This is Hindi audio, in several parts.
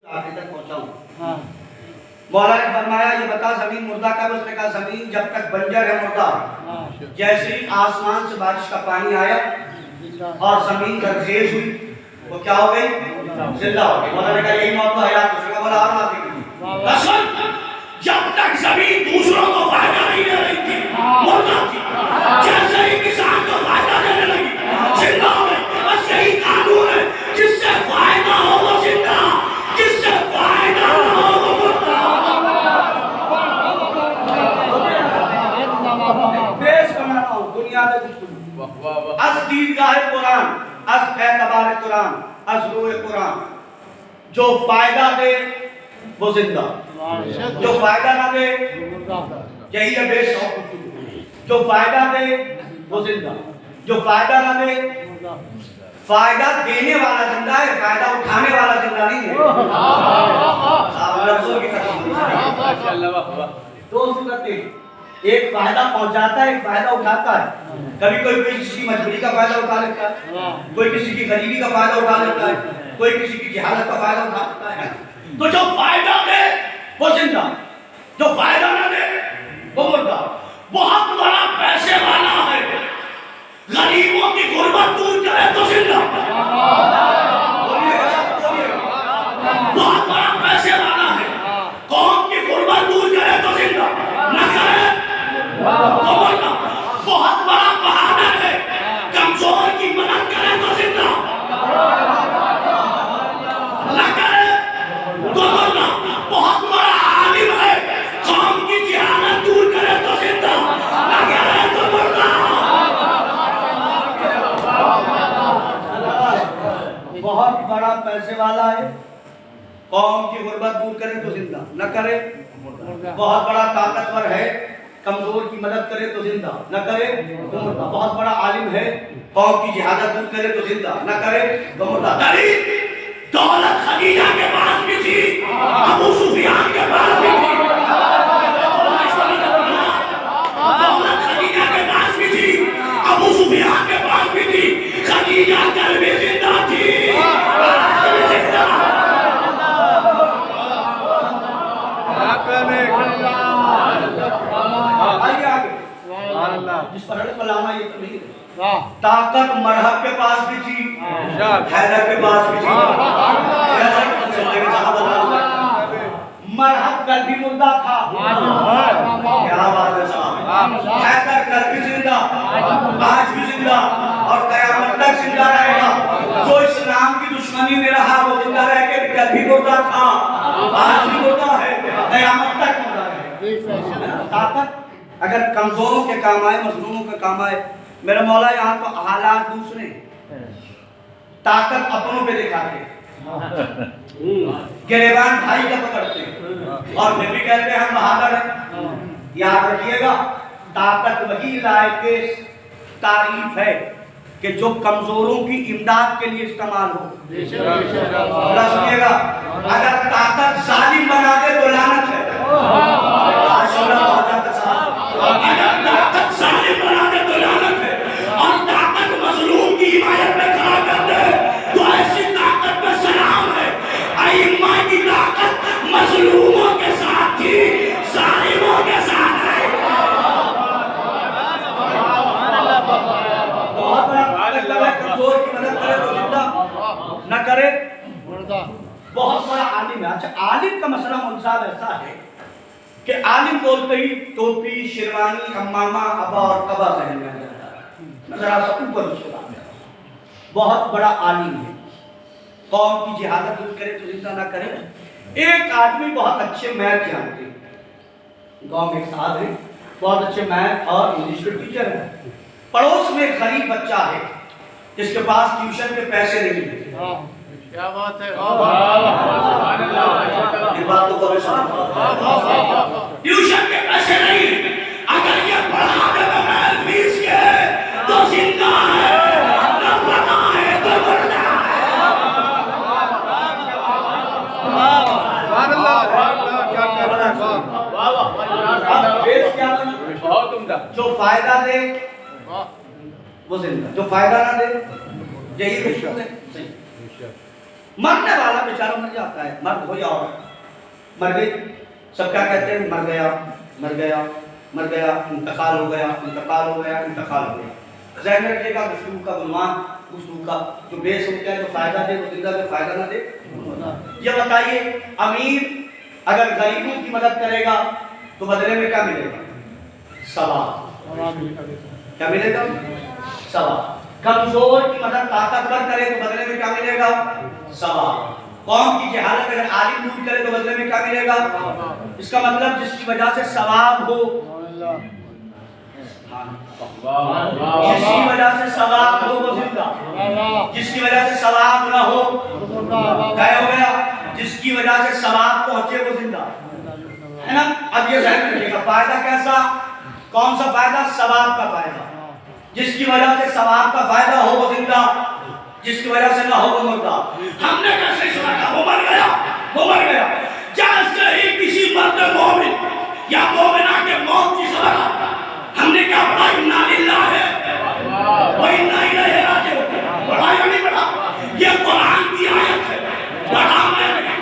आखिर तक पहुंचाऊं। मौला ने फरमाया ये बता जमीन मुर्दा कब? उसने कहा जमीन जब तक बंजर है मुर्दा। जैसे ही आसमान से बारिश का पानी आया और जमीन गर्जेज हुई वो क्या हो गई? जिंदा हो गई। मौला ने कहा यही मौत है यार। उसने कहा बोला और माफी जब तक जमीन दूसरों को फायदा नहीं दे रही थी मुर्दा थी, जैसे ही किसान को फायदा देने लगी जिंदा हो गई। बस यही कानून है, जिससे फायदा हो वो जिंदा, जिससे फायदा ना हो वो मुर्दा। पेश करना हूं दुनिया में गुफ्तगू अस दीदगाह कुरान, अस एतबार कुरान, अस रूह कुरान। जो फायदा दे वो जिंदा, जो फायदा ना दे यही है बेशौक गुफ्तगू। जो फायदा दे वो जिंदा, जो फायदा ना दे। फायदा देने वाला जिंदा है, फायदा उठाने वाला जिंदा नहीं है। दो सूरतें, एक फायदा पहुंचाता है, एक फायदा उठाता है। कभी कोई किसी की मजबूरी का फायदा उठा लेता है, कोई किसी की गरीबी का फायदा उठा लेता है, कोई किसी की जहालत का फायदा उठा लेता है। तो जो फायदा दे वो जिंदा, जो फायदा ना दे वो मुर्दा। बहुत बड़ा पैसे वाला है, गरीबों की गुर्बत दूर करे तो जिंदा। बहुत बड़ा पैसे वाला है, कौम की गुर्बत दूर करे तो जिंदा, न करे तो मुर्दा। बहुत बड़ा बहादुर है, कमजोर की मदद करे तो जिंदा, न करे तो मुर्दा। बहुत बड़ा आलिम है, कौम की जहालत दूर करे तो जिंदा, न करे तो मुर्दा। बहुत बड़ा पैसे वाला है, कौम की गुर्बत दूर करे तो जिंदा, न करे। बहुत बड़ा ताकतवर है, कमजोर की मदद करे तो जिंदा, न करे तो मुर्दा। बहुत बड़ा आलिम है, कौम की जिहादत दूर करे तो जिंदा, न करे तो मुर्दा। दौलत खदीजा के पास भी थी, अबू सुफियान के पास भी थी। दौलत खदीजा के पास भी थी, अबू सुफियान के पास भी थी। खदीजा कल भी जिंदा थी, जिस पर फलाना ये तो नहीं। ताकत मरहब के पास भी थी, हैदर के पास भी थी। मरहब कल भी मुर्दा था, क्या बात है साहब। हैदर कल भी जिंदा, आज भी जिंदा और कयामत तक जिंदा रहेगा। जो इस्लाम की दुश्मनी में रहा वो जिंदा रह के कल भी मुर्दा था, आज भी मुर्दा है, कयामत तक मुर्दा है। ताकत अगर कमजोरों के काम आए, मजलूमों के काम आए। मेरा मौला यहाँ तो हालात दूसरे, ताकत अपनों पे दिखाते, गिरेबान भाई का पकड़ते और फिर भी कहते हैं हम बहादुर हैं। याद रखिएगा, ताकत वही लायक तारीफ है कि जो कमजोरों की इमदाद के लिए इस्तेमाल हो। सुनिएगा, अगर ताकत जालिम बना दे तो लानत है। अगर ताकत जालिम बना दे तो लानत है, और ताकत मजलूम की हिमायत में खड़ा कर दे तो ऐसी ताकत में सलाम है। अइम्मा की ताकत मजलूमों के साथ थी, जालिमों के साथ है। कमजोर की मदद करे तो जिंदा, न करे बहुत बड़ा आलिम है। अच्छा, आलिम का मसला मुनसाब ऐसा है कि आलिम बोलते ही टोपी, शेरवानी, अम्मामा, अबा और कबा जहन में आ जाता है। जरा सा ऊपर उसको बात करो, बहुत बड़ा आलिम है, कौम की जिहादत दूर करे तो जिंदा ना करे। एक आदमी बहुत अच्छे मैथ जानते हैं, गांव में एक साहब है, बहुत अच्छे मैथ और इंग्लिश के टीचर है। पड़ोस में एक गरीब बच्चा है जिसके पास ट्यूशन के पैसे नहीं है। क्या बात है, ट्यूशन के पैसे नहीं, अगर ये पढ़ा दे बगैर फीस के तो जिंदा है, न पढ़ा है तो मरना है। बहुत उम्दा। जो फायदा दे वो जिंदा, जो फायदा ना दे यही है। मरने वाला बेचारा मर जाता है, मर्द हो या औरत, मर गई, सब क्या कहते हैं, मर गया, मर गया, मर गया, इंतकाल हो गया, इंतकाल हो गया, इंतकाल हो गया। ज़हन में रखिएगा गुफ्तगू का उन्वान, गुफ्तगू का जो बेस होता है, जो फायदा दे वो जिंदा में फायदा ना दे। ये बताइए, अमीर अगर गरीबों की मदद करेगा तो बदले में क्या मिलेगा? सवाब। क्या मिलेगा? सवाब। कमजोर की मदद ताकतवर करे तो बदले में क्या मिलेगा? सवाब। कौम की जहालत अगर आलिम दूर करे तो बदले में क्या मिलेगा? इसका मतलब जिसकी वजह से सवाब हो, जिसकी वजह से सवाब हो वो जिंदा, जिसकी वजह से सवाब ना हो क्या हो गया? जिसकी वजह से सवाब पहुंचे वो जिंदा, है ना? अब ये ध्यान रखिएगा, फायदा कैसा, कौन सा फायदा? सवाब का फायदा। जिसकी वजह से सवाब का फायदा हो वो जिंदा, जिसकी वजह से ना हो वो मुर्दा। हमने कैसे सुना था वो मर गया, वो मर गया। जैसे ही किसी मर्द मोमिन या मोमिना के मौत की खबर हमने क्या पढ़ा? इन्ना लिल्लाहि व इन्ना इलैहि राजिऊन। पढ़ा या नहीं पढ़ा? ये कुरान की आयत है, पढ़ा मैंने।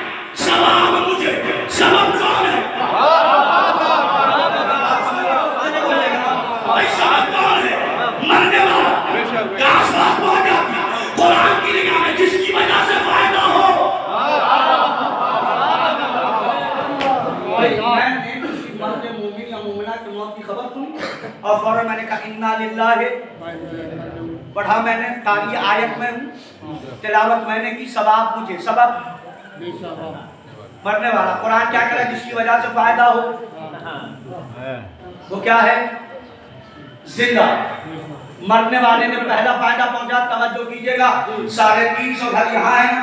सवाब मुझे, सबब कौन है? भाई सबब कौन है? मरने वाला। क्या बात हो जाती? कुरान की निगाह में जिसकी वजह से फायदा हो। मर्द मोमिन या मोमिना की मौत की खबर सुनी और फौरन मैंने कहा इन्ना लिल्लाहि, पढ़ा मैंने, तारी आयत में हूँ, तिलावत मैंने की, सवाब मुझे, सबब मरने वाला। कुरान क्या कह रहा है? जिसकी वजह से फायदा हो वो क्या है? जिंदा। मरने वाले ने पहला फायदा पहुंचा, तवज्जो कीजिएगा। 350 घर यहाँ है ना,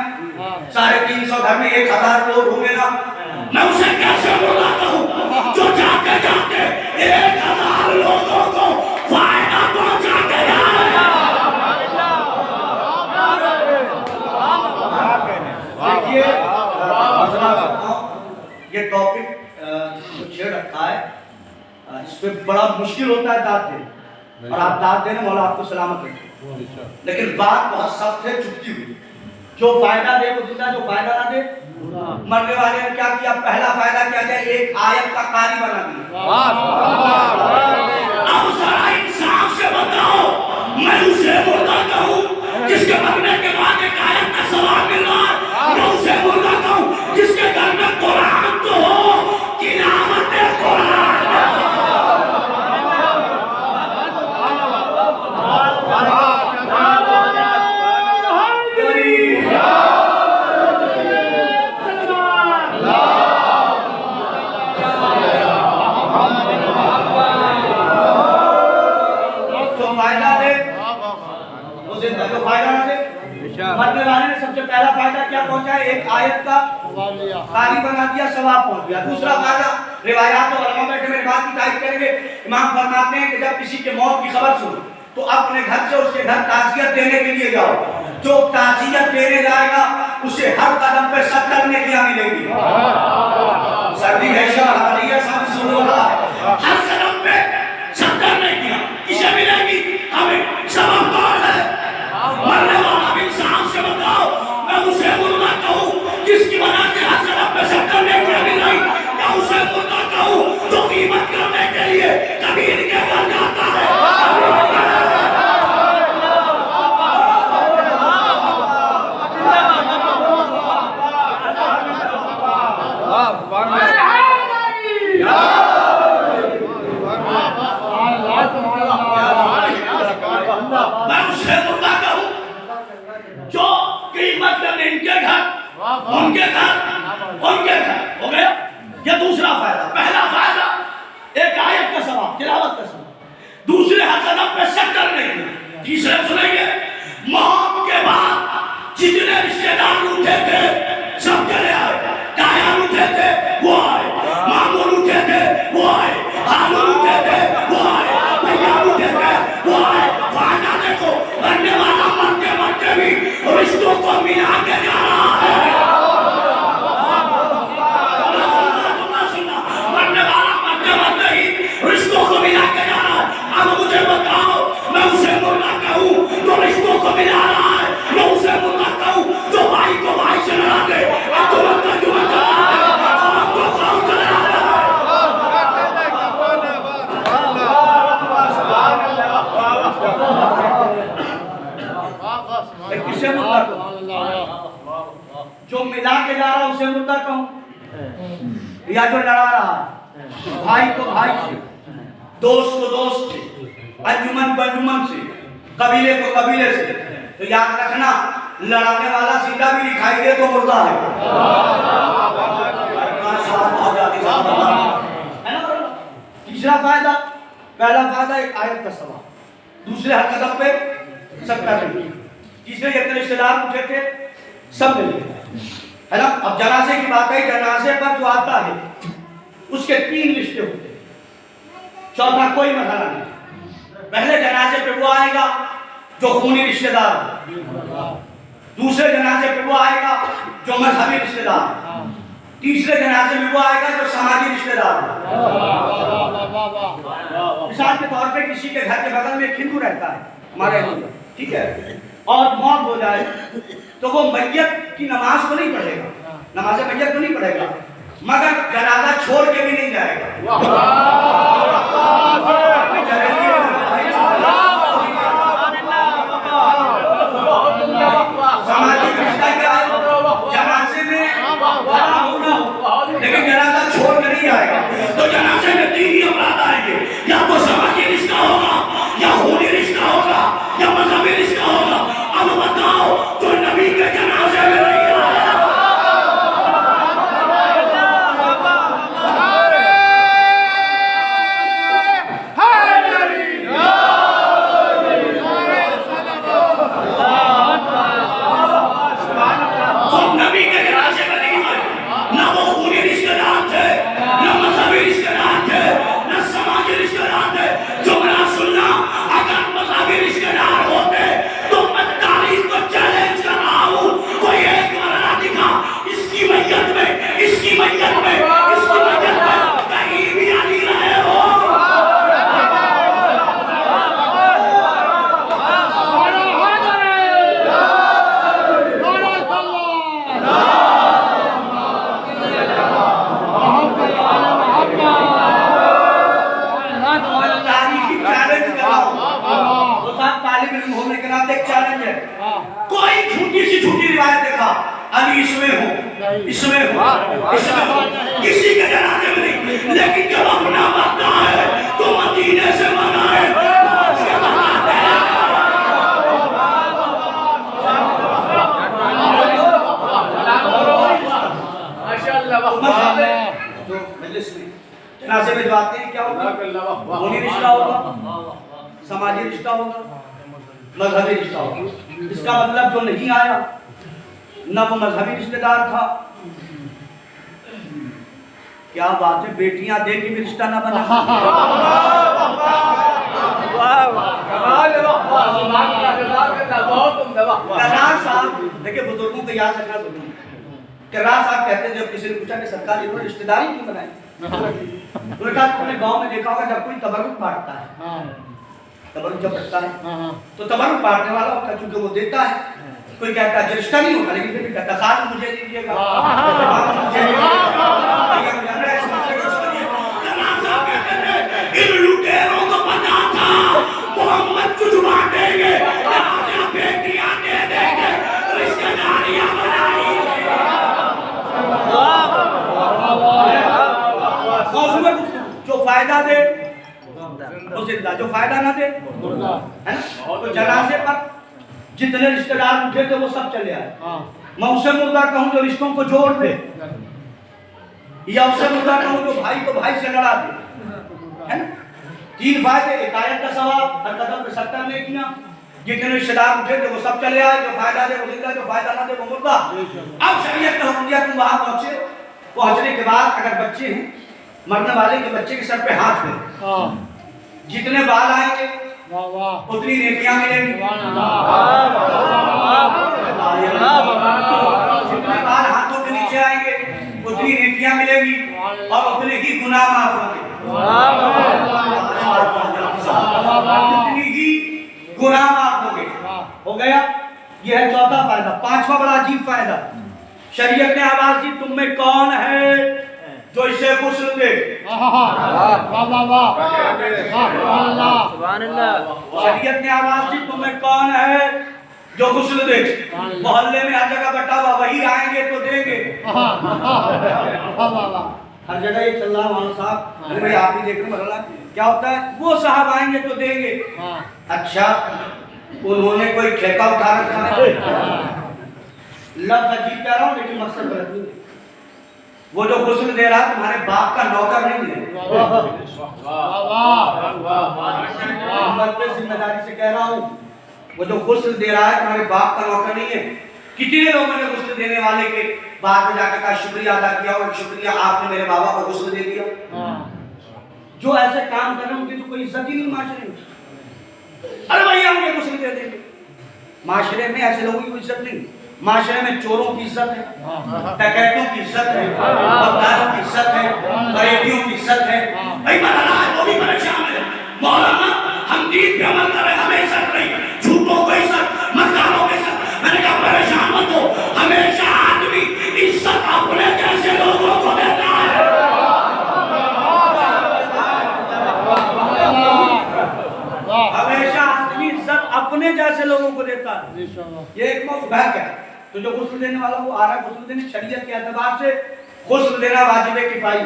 350 घर में 1000 लोग होंगे ना, मैं उसे कैसे बोला कहूँ जो जाते जाते 1000 लोगों को फायदा पहुंचा के जाए। देखिए ये टॉपिक जो छेड़ रखा है, इस पे बड़ा मुश्किल होता है दाद देना, और आप दाद देने मौला आपको सलामत रखे, लेकिन बात बहुत सख्त है, चुपती हुई। जो फायदा दे वो जिंदा, जो फायदा ना दे। मरने वाले ने क्या किया? पहला फायदा क्या किया? एक आयत का कारी बना दिया। अब जरा इंसाफ से बताओ, मैं उसे मुर्दा कहूं जिसके मरने के बाद एक आयत का सवाब मिल रहा है? मैं उसे मुर्दा कहूं जिसके घर में कुरान तो हो, तिलावत कुरान। मरने वाले ने सबसे पहला फायदा क्या पहुंचा? एक आयत का कारी बना दिया, सवाब पहुंच गया। दूसरा फायदा, रिवायात और उलमा बैठे मेरी बात की तारीफ करेंगे, इमाम फरमाते हैं कि जब किसी के मौत की खबर सुनो तो अपने घर से उसके घर ताज़ियत देने के लिए जाओ। जो ताज़ियत देने जाएगा उसे हर कदम पे 70 नेकियां मिलेगी। सर्दी है, हर कदम पे 70 नेकियां किसे मिलेगी? हमें। सबब कौन है? मरने वाला। इंसाफ से बताओ, मैं उसे मुर्दा कहूं जिसकी वजह से हर कदम पे 70 नेकियां मिलाई, या उसे मुर्दा कहूं जो कीमत करने के लिए कभी इनके घर जाता है? मैं उसे मुर्दा कहूं जो कीमत करने इनके घर, उनके घर, उनके घर। हो गया ये दूसरा फायदा। पहला फायदा एक आयत का सवाब, तिलावत का सवाब। दूसरे हर कदम पे 70 नहीं। तीसरे सुनेंगे, मौत के बाद जितने रिश्तेदार उठे थे सब चले आए। कायन उठे थे वो आए, मामून उठे थे वो आए, हारून उठे थे वो आए, भैया उठे थे वो आए। फायदा देखो, मरने वाला मरते मरते भी रिश्तों को मिला के जा रहा है। मरने वाला मरते मरते ही रिश्तों को मिला के जा रहा है। अब मुझे बताओ, मैं उसे मुर्दा कहूं जो रिश्तों को मिला रहा है, मैं उसे मुर्दा कहूं जो भाई को भाई से उसे मुर्दा कहूं, या जो लड़ा रहा है भाई को भाई से, दोस्त को दोस्त से, अंजुमन को अंजुमन से, कबीले को कबीले से, तो याद रखना लड़ाने वाला सीधा भी दिखाई दे तो मुर्दा है। तीसरा फायदा, पहला फायदा एक आयत का सवाल, दूसरे हर कदम पे सबका मिली, तीसरे जितने रिश्तेदार उठे थे सब मिले, है ना। अब जनाजे की बात है, जनाजे पर जो आता है उसके 3 रिश्ते होते हैं, चौथा कोई मसला नहीं। पहले जनाजे पे वो आएगा जो खूनी रिश्तेदार, दूसरे जनाजे पे वो आएगा जो मजहबी रिश्तेदार, तीसरे जनाजे में वो आएगा जो समाजी रिश्तेदार। मिसाल के तौर पे किसी के घर के बगल में एक हिंदू रहता है, हमारे हिंदू, ठीक है, और मौत हो जाए तो वो मैयत की नमाज को नहीं पढ़ेगा, नमाज मैयत को नहीं पढ़ेगा, मगर जनाजा छोड़ के भी नहीं जाएगा। समाजी रिश्ता क्या है? जनाजे में लेकिन जनाजा छोड़ के नहीं आएगा, तो जनाजे में 3 ही औलाद आएंगे, या तो समाजी रिश्ता होगा, या खूनी रिश्ता होगा, या मजहबी रिश्ता होगा। अब बताओ जो नबी के जनाजे में नहीं आया, इसमें हो किसी के जनाजे में नहीं, लेकिन जब अपना मरता है तो मदीने से मनाए। जो मजलिस में जनाजे में जो आते हैं क्या होगा? खूनी रिश्ता होगा, समाजी रिश्ता होगा, मजहबी रिश्ता होगा। इसका मतलब जो नहीं आया न वो मजहबी रिश्तेदार था, क्या बात है, बेटियां दे के भी रिश्ता ना बना। साहब देखिए, बुजुर्गों को याद रखना जरूरी है। साहब कहते हैं, जब किसी ने पूछा कि सरकार इन्होंने रिश्तेदारी क्यों बनाई, उन्होंने कहा तुमने गांव में देखा होगा जब कोई तबरुक बांटता है, तबरुक जब रखता है तो तबरुक बांटने वाला होता है, चूंकि वो देता है, कोई कहता है रिश्ता नहीं होगा, लेकिन फिर भी कहता खास मुझे दीजिएगा। इन लुटेरों को पता था मोहम्मद कुछ बांटेंगे, बेटियां दे देंगे, रिश्तेदारियां बनाएंगे। जो फायदा दे वो जिंदा, जो फायदा ना दे है ना। तो जनाजे पर जितने रिश्तेदार उठे थे वो सब चले आए। मैं उसे मुर्दा कहूं जो रिश्तों को जोड़ दे, या उसे मुर्दा कहूं जो भाई को भाई से लड़ा दे, है ना। 3 फायदे, एक आयत का सवाब, हर कदम पे 70 नेकियां, जितने रिश्तेदार उठे थे वो सब चले आए, जो फायदा दे वो जिंदा, जो फायदा ना दे वो मुर्दा। अब शरीयत ने हुक्म दिया तुम वहां पहुंचे, पहुंचने के बाद अगर बच्चे हैं, मरने वाले के बच्चे के सर पे हाथ है, जितने बाल आएंगे उतनी नेकियां मिलेंगी। जितने बाल हाथों के नीचे आएंगे उतनी नेकियां मिलेगी और उतने ही गुनाह माफ होंगे, उतनी ही गुनाह माफ होंगे। हो गया, यह है चौथा फायदा। 5वां बड़ा अजीब फायदा, शरीयत ने आवाज दी तुम में कौन है जो इसे गुस्ल दे। शरीयत ने आवाज दी तुम में कौन है जो गुस्ल दे। मोहल्ले में हर जगह बटा हुआ, वही आएंगे तो देंगे। हर जगह ये चल रहा मौलाना साहब, अरे भाई आप ही देख रहे हो मौलाना क्या होता है, वो साहब आएंगे तो देंगे। अच्छा उन्होंने कोई ठेका उठा रखा है, लफ्ज अजीब कह रहा हूँ लेकिन मकसद गलत नहीं है। वो जो गुस्ल दे रहा है तुम्हारे बाप का नौकर नहीं है। जिम्मेदारी से कह रहा हूँ, वो जो गुस्ल दे रहा है तुम्हारे बाप का नौकर नहीं है। कितने लोगों ने गुस्ल देने वाले के बाद में जाकर कहा शुक्रिया अदा किया, और शुक्रिया आपने मेरे बाबा को गुस्ल दे दिया। जो ऐसे काम कर रहे हैं उनकी तो कोई इज्जत ही नहीं माशरे में। अरे भैया मुझे गुस्ल दे देंगे। माशरे में ऐसे लोगों की इज्जत नहीं। माशरे में चोरों की इज्जत है, डकैतों की इज्जत है, बदकारों की इज्जत है, गरीबियों की इज्जत है। भाई मौलाना वो भी परेशान है। मौलाना हम दीन पे अमल कर रहे हैं, हमें इज्जत नहीं, झूठों को इज्जत, मक्कारों को इज्जत। मैंने कहा परेशान मत हो, हमेशा आदमी इज्जत अपने जैसे लोगों को देता है। हमेशा आदमी इज्जत अपने जैसे लोगों को देता है। ये एक मौजूद है। तो जो गुस्ल देने वाला वो आ रहा है, गुस्ल देने शरीयत के एतबार से गुस्ल देना वाजिब किफाई।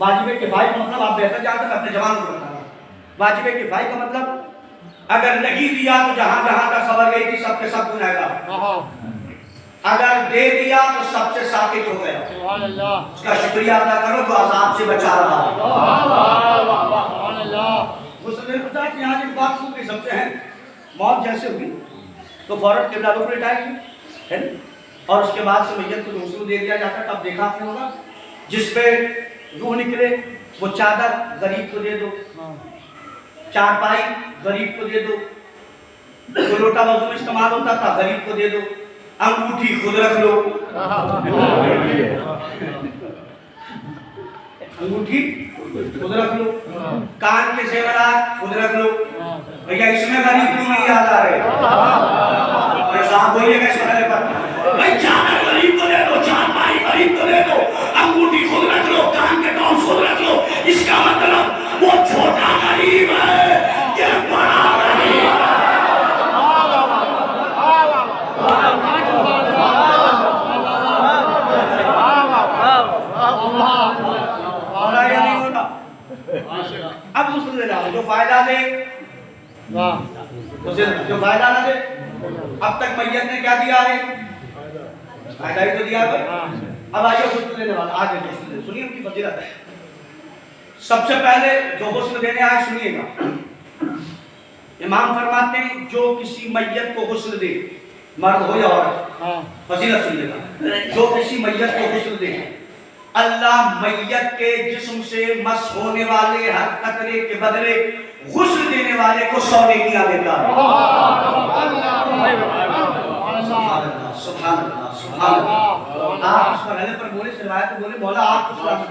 वाजिब किफाई का मतलब आप बेहतर जानते हैं, अपने जवान को बताना। वाजिब किफाई का मतलब अगर नहीं दिया तो जहां जहां तक खबर गई थी सबके सब गुनहगार, अगर दे दिया तो सबसे साबित हो गया। उसका शुक्रिया अदा करो तो अजाब से बचा रहा है। मुस्लिम पता कि आज एक बात सुन के सबसे है, मौत जैसे हुई तो फौरन किबला रुख लेटाएंगे, है ना, और उसके बाद से मैयत को गुस्ल दे दिया जाता है। तब देखा आपने होगा जिस पे रूह निकले वो चादर गरीब को दे दो, चारपाई गरीब को दे दो, जो लोटा वजू में इस्तेमाल होता था गरीब को दे दो, अंगूठी खुद रख लो, अंगूठी खुद रख लो, कान के जेवरात खुद रख लो। भैया इसमें गरीब क्यों नहीं याद आ रहे? साहब बोलिएगा इस मसले पर। भाई चादर गरीब को दे दो, चारपाई गरीब को दे दो, अंगूठी खुद रख लो, कान के टॉप्स खुद रख लो। इसका मतलब वो छोटा गरीब है, ये बड़ा गरीब है। अब गुस्ल देना जो फायदा दे, जो फायदा ना दे। अब तक मैयत ने क्या दिया है? फायदा ही तो दिया है। अब आइए गुस्ल देने वाला आगे गुस्ल सुनिए उनकी फजीलत है। सबसे पहले जो गुस्ल देने आए सुनिएगा, इमाम फरमाते हैं जो किसी मैयत को गुस्ल दे, मर्द हो या औरत, फजीलत सुनिएगा, जो किसी मैयत को गुस्ल दे अल्लाह मैयत के जिस्म से मस होने वाले हर कतरे के बदले गुस्ल देने वाले को 100 नेकियां देता है। सुभान अल्लाह, सुभान अल्लाह। आप इस मरहले पर बोले सिलवाया तो बोले मौला आपको सलामत,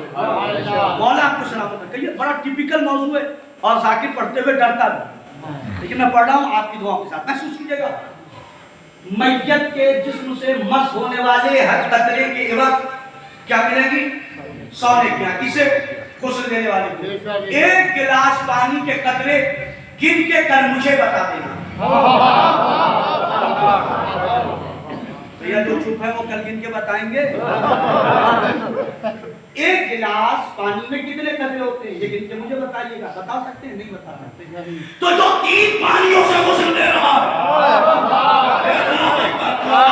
मौला आपको सलामत। कहिए बड़ा टिपिकल मौजू है और जाकिर पढ़ते हुए डरता है, लेकिन मैं पढ़ रहा हूँ आपकी दुआओं के साथ। महसूस कीजिएगा, मैयत के जिस्म से मस होने वाले हर कतरे के एवज क्या मिलेगी? 100 नेकियां। किसे? गुस्ल देने वाले को। एक गिलास पानी के कतरे गिन के कर मुझे बता देना। भैया जो चुप है वो कल गिन के बताएंगे। एक गिलास पानी में कितने कतरे होते हैं ये गिन के मुझे बताइएगा। बता सकते हैं? नहीं बता सकते। तो जो 3 पानियों से गुस्ल दे रहा है,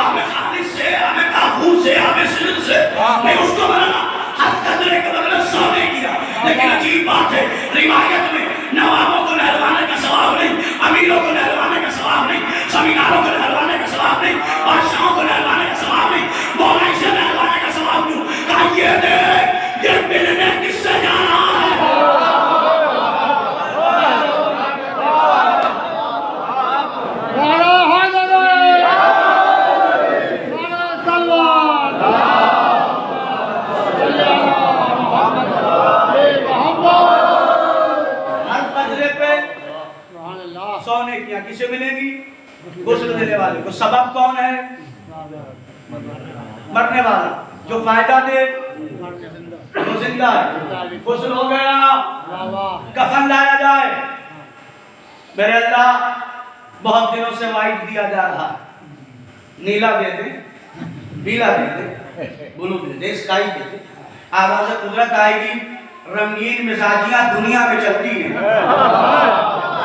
हमें खालिस से, हमें काफूर से, हमें सिर से, मैं उसको बनाना हर कतरे के बदले 100 ने किया। लेकिन अजीब बात है, रिवायत में नवाबों को नहलवाने का सवाब नहीं, अमीरों को नहलवाने का सवाब नहीं, जमींदारों को नहलवाने का सवाब नहीं, बादशाहों को नहलवाने का सवाब नहीं, मौलाई से नहलवाने का सवाब क्यों? कहा ये देख ये मिलने किससे जा रहा है। किसे मिलेगी? गुस्ल देने वाले को। सबब कौन है? मरने वाला। जो फायदा दे वो जिंदा है। गुस्ल हो गया, कफन लाया जाए, मेरे अल्लाह बहुत दिनों से वाइट दिया जा रहा है, नीला दे दे, पीला दे दे, ब्लू दे दे, स्काई दे दे। आवाज़ कुदरत आएगी, रंगीन मिजाजियां दुनिया में चलती हैं।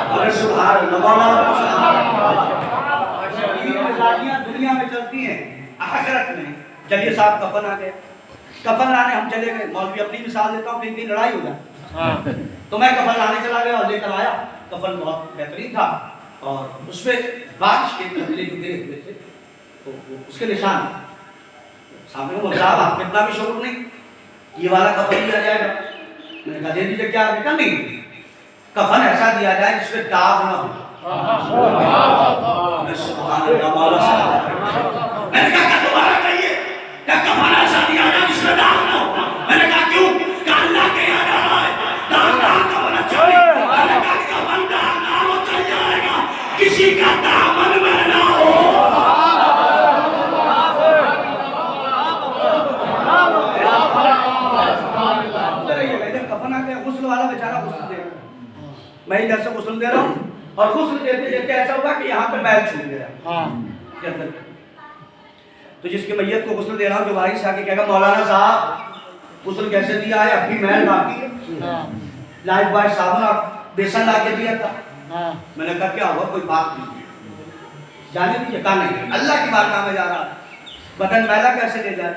अरे सुभान अल्लाह, रंगीन मिजाजियां दुनिया में चलती हैं। आखिरत में चलिए साहब कफन आ गए, कफन लाने हम चले गए। मौलवी अपनी मिसाल देता हूँ, कहीं लड़ाई हो जाए तो मैं कफन लाने चला गया और लेकर आया। कफन बहुत बेहतरीन था और उसमें बारिश के कतरे जो गिरे हुए थे तो उसके निशान सामने वो साहब आप कितना भी शौक नहीं, ये वाला कफन दिया जाएगा। मैंने कहा दे दीजिए, क्या निकल नहीं, कफन ऐसा दिया जाए जिसमें दाग न हो। मैंने कहा दोबारा कहिए, क्या कफन ऐसा दिया जाए जिसमें दाग न हो? मैंने कहा क्यों? अल्लाह के यहाँ जा रहा है, दाग कफन अच्छा नहीं। मैंने कहा कफन दाग ना हो चल जाएगा, किसी का दामन में ना हो। कफन आ गया, गुस्ल वाला बेचारा गुस्ल दे रहा, मैं इधर से गुस्ल दे रहा हूँ और गुस्ल देते देते ऐसा हुआ कि यहाँ पे बैल छूट गया। तो जिसके मैयत को गुस्ल दे रहा हूँ, जो वारिस आके कहेगा मौलाना साहब गुस्ल कैसे दिया है, अभी मैल बाकी है, लाइफ बॉय साबुन और बेसन ला के दिया था। मैंने कहा क्या हुआ, कोई बात नहीं, जाने दीजिए। कहा नहीं, अल्लाह की बारगाह में जा रहा, बदन मैला कैसे ले जाए?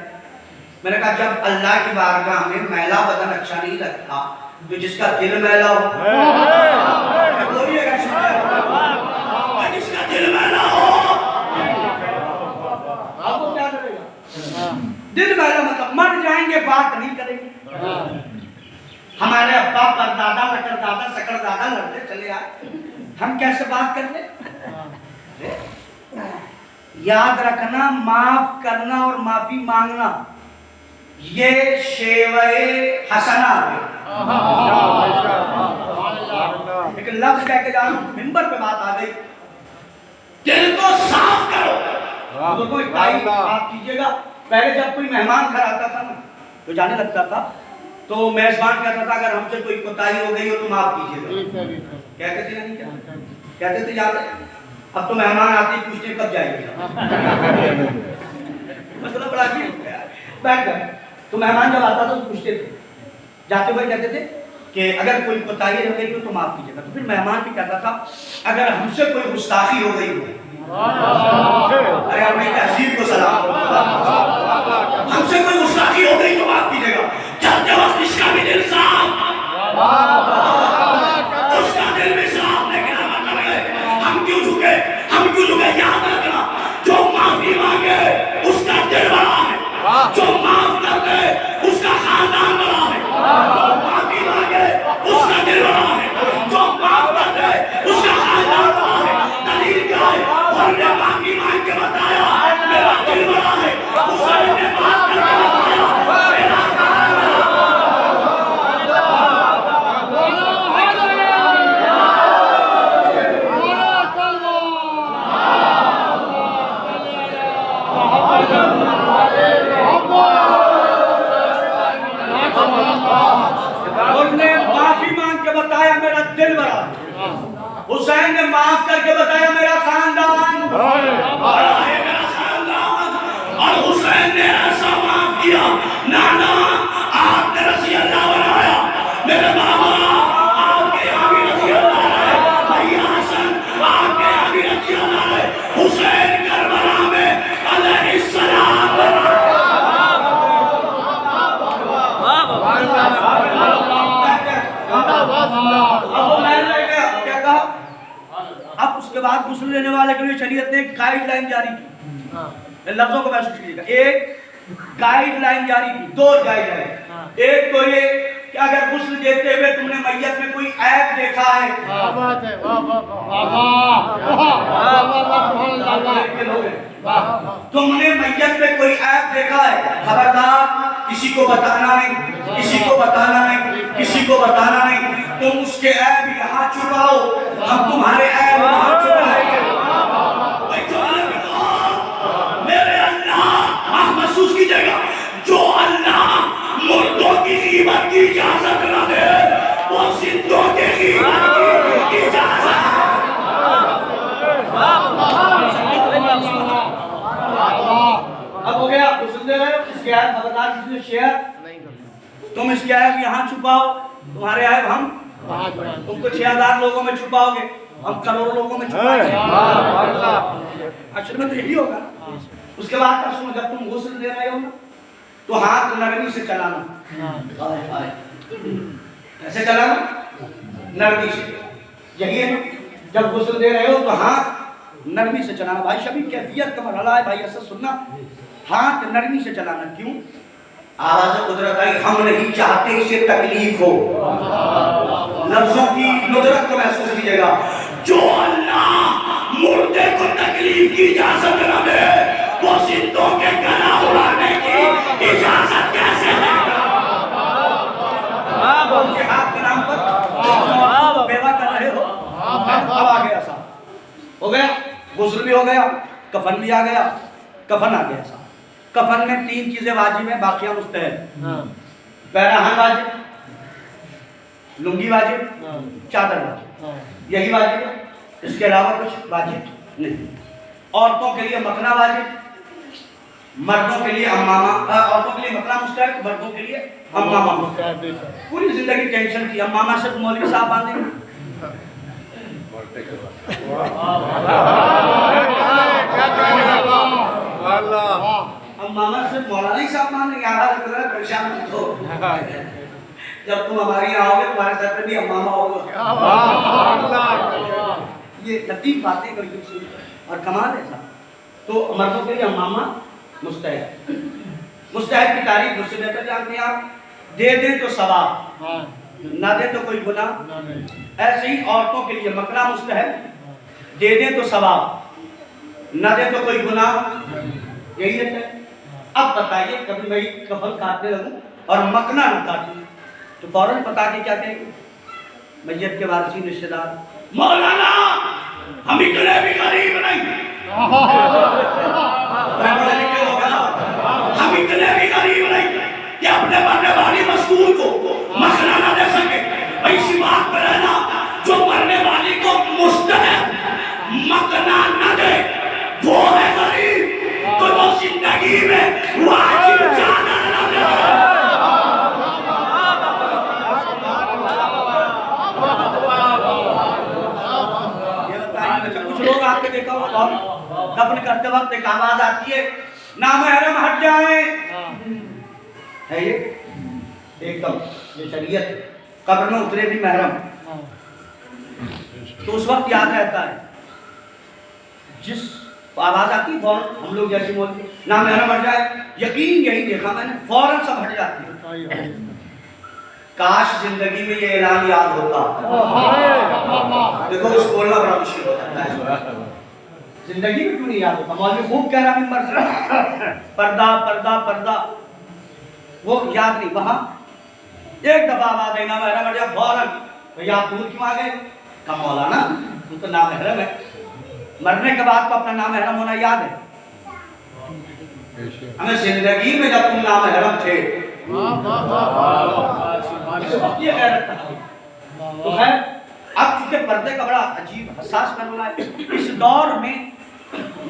मैंने कहा जब अल्लाह की बारगाह में मैला बदन अच्छा नहीं लगता तो जिसका दिल मैला हो, बोलिएगा जिसका दिल मैला हो आपको क्या करेगा? दिल मैला मतलब मर जाएंगे, बात नहीं करेंगे। हमारे अब्बा परदादा लकर दादा सकड़ दादा लड़ते चले आए, हम कैसे बात करते? याद रखना, माफ करना और माफी मांगना ये शेवे हसना है। एक लफ्ज कह के जा रहा हूं, मिंबर पे बात आ गई, दिल को साफ करो। तो कोई बात कीजिएगा। पहले जब कोई मेहमान घर आता था ना तो जाने लगता था तो मेजबान कहता था अगर हमसे कोई कोताही हो गई हो तो माफ कीजिएगा। कहते थे नहीं, कहते थे याद है। अब तो मेहमान आते ही पूछते कब जाएंगे, मतलब बड़ा अजीब बैठ गए। तो मेहमान जब आता था तो पूछते थे, जाते हुए कहते थे कि अगर कोई कोताही हो गई हो तो माफ कीजिएगा। तो फिर मेहमान भी कहता था अगर हमसे कोई गुस्ताखी हो गई हो, अरे अपनी तहजीब को सलाम, हमसे कोई गुस्ताखी हो गई तो माफ कीजिएगा। चलते वक्त इसका भी दिल साफ, उसका दिल भी साफ, लेकिन हम क्यों झुके, हम क्यों झुके? याद रखना, जो माफी मांगे उसका दिल बड़ा है, जो माफ कर दे उसका खानदान बड़ा है। जो माफी मांगे उसका दिल बड़ा है, जो माफ कर दे उसका खानदान बड़ा है। दलील क्या है? हमने माफी मांग के बताया मेरा दिल बड़ा है, उसने माफ करके बताया मेरा दिल बड़ा। हुसैन ने माफ करके बताया मेरा खानदान बड़ा है, मेरा खानदान। और हुसैन ने ऐसा माफ किया, नाना आपने रज़ी अल्लाह बनाया, मेरे बाबा आपके यहाँ भी रज़ी अल्लाह है, भैया हसन आपके यहाँ भी रज़ी अल्लाह है, हुसैन करबला में अलैहिस्सलाम। अब उसके बाद गुस्ल लेने वाले के लिए शरीयत ने गाइडलाइन जारी की। लफ्जों को महसूस कीजिएगा, एक गाइडलाइन जारी की, दो गाइडलाइन। एक तो ये कि अगर गुस्ल देते हुए तुमने मैयत में कोई ऐब देखा है, तुमने मैयत में कोई ऐब देखा है, खबरदार किसी को बताना नहीं, किसी को बताना नहीं, किसी को बताना नहीं। तुम उसके ऐब यहाँ छुपाओ, हम तुम्हारे ऐब वहाँ छुपाएंगे। मेरे अल्लाह महसूस कीजिएगा, जो अल्लाह मुर्दों की कीमत की इजाजत न दे वो जिंदों के कीमत की इजाजत। अब हो गया, गुस्ल दे रहे हो, इसके आयत खबरदार किसी से शेयर तुम इसके आयत यहाँ छुपाओ, तुम्हारे आयत हम तुमको 6000 लोगों में छुपाओगे, हम करोड़ों लोगों में छुपाएंगे। असल में तो यही होगा। उसके बाद का सुनो, जब तुम गुस्ल दे रहे हो ना तो हाथ नरमी से चलाना। कैसे चलाना? नरमी से। यही है ना, जब गुस्ल दे रहे हो तो हाथ नरमी से चलाना। भाई शबी कैफियत का मरहला है भाई, ऐसा सुनना, हाथ नरमी से चलाना। क्यों? आवाज़ कुदरत आई, हम नहीं चाहते इसे तकलीफ हो। लफ्जों की नुदरत को महसूस कीजिएगा। जो अल्लाह मुर्दे को तकलीफ की इजाजत न दे, वो जिंदों के गला उड़ाने की इजाजत कैसे देगा? उनके हाथ के नाम पर बेवा कर रहे हो। अब आ गया साहब, हो गया, गुस्ल भी हो गया, कफन भी आ गया। कफन आ गया साहब। कफन में 3 चीजें वाजिब है, बाकियां मुस्तहब। पैराहन वाजिब, लुंगी वाजिब, चादर वाजिब, यही वाजिब है। इसके अलावा कुछ वाजिब नहीं। औरतों के लिए मखना वाजिब, मर्दों के लिए अम्मामा। औरतों के लिए मखना मुस्तहब, मर्दों के लिए अम्मामा मुस्तहब। पूरी जिंदगी टेंशन की, अम्मामा सिर्फ मौलवी साहब बांधेंगे। अम्मामा सिर्फ मौलाना ही साहब बांधेंगे। आधा परेशान मत हो, जब तुम हमारी आओगे तुम्हारे सर पे भी अम्मामा होगा। ये लतीफ बातें कभी सुनी और कमाल है साहब। तो मर्दों के लिए अम्मामा मुस्तहब। मुस्तहब की तारीफ मुझसे बेहतर जानते हैं आप। दे दे तो सवाब, ना दे तो कोई गुनाह। ऐसे ही औरतों के लिए मकना मुस्तहब, दे दे तो सवाब, ना दे तो कोई गुनाह। यही है। अब बताइए, कभी मैं कफन काटने लगूं और मकना न काटूं तो फौरन बता के क्या कहेंगे मैयत के वारिसी रिश्तेदार? मौलाना हम इतने भी गरीब नहीं, हम इतने भी गरीब नहीं कि अपने मरने वाली मजदूर को मखना न दे सके। ऐसी बात पर रहना, जो मरने वाली को मुस्तहब मखना न दे वो है गरीब। तो वो जिंदगी में वाजिब चादर न दे। कुछ लोग आपने देखा होगा दफन करते वक्त एक आवाज आती है, नामहरम हट जाए। है ये एकदम ये शरीयत। कब्र में उतरे भी महरम, तो उस वक्त याद रहता है। जिस आवाज आती है फौरन हम लोग जैसे बोलते नामहरम हट जाए, यकीन यही देखा मैंने, फौरन सब हट जाती है। काश जिंदगी में ये ऐलान याद होता। देखो उस बोलना बड़ा मुश्किल हो जाता है। जिंदगी में क्यों नहीं याद होता? मौलवी खूब कह रहा मिंबर से पर्दा पर्दा पर्दा, वो याद नहीं। वहां एक दफा आवाज आई नामहरम हट जाए, फौरन भैया आप दूर क्यों आ गए? कहा मौलाना तू तो नामहरम है। मरने के बाद तो अपना नामहरम होना याद है हमें। जिंदगी में जब तुम नामहरम थे ये कह रखा तो है। अब चूंकि पर्दे का बड़ा अजीब हसास करना है इस दौर में,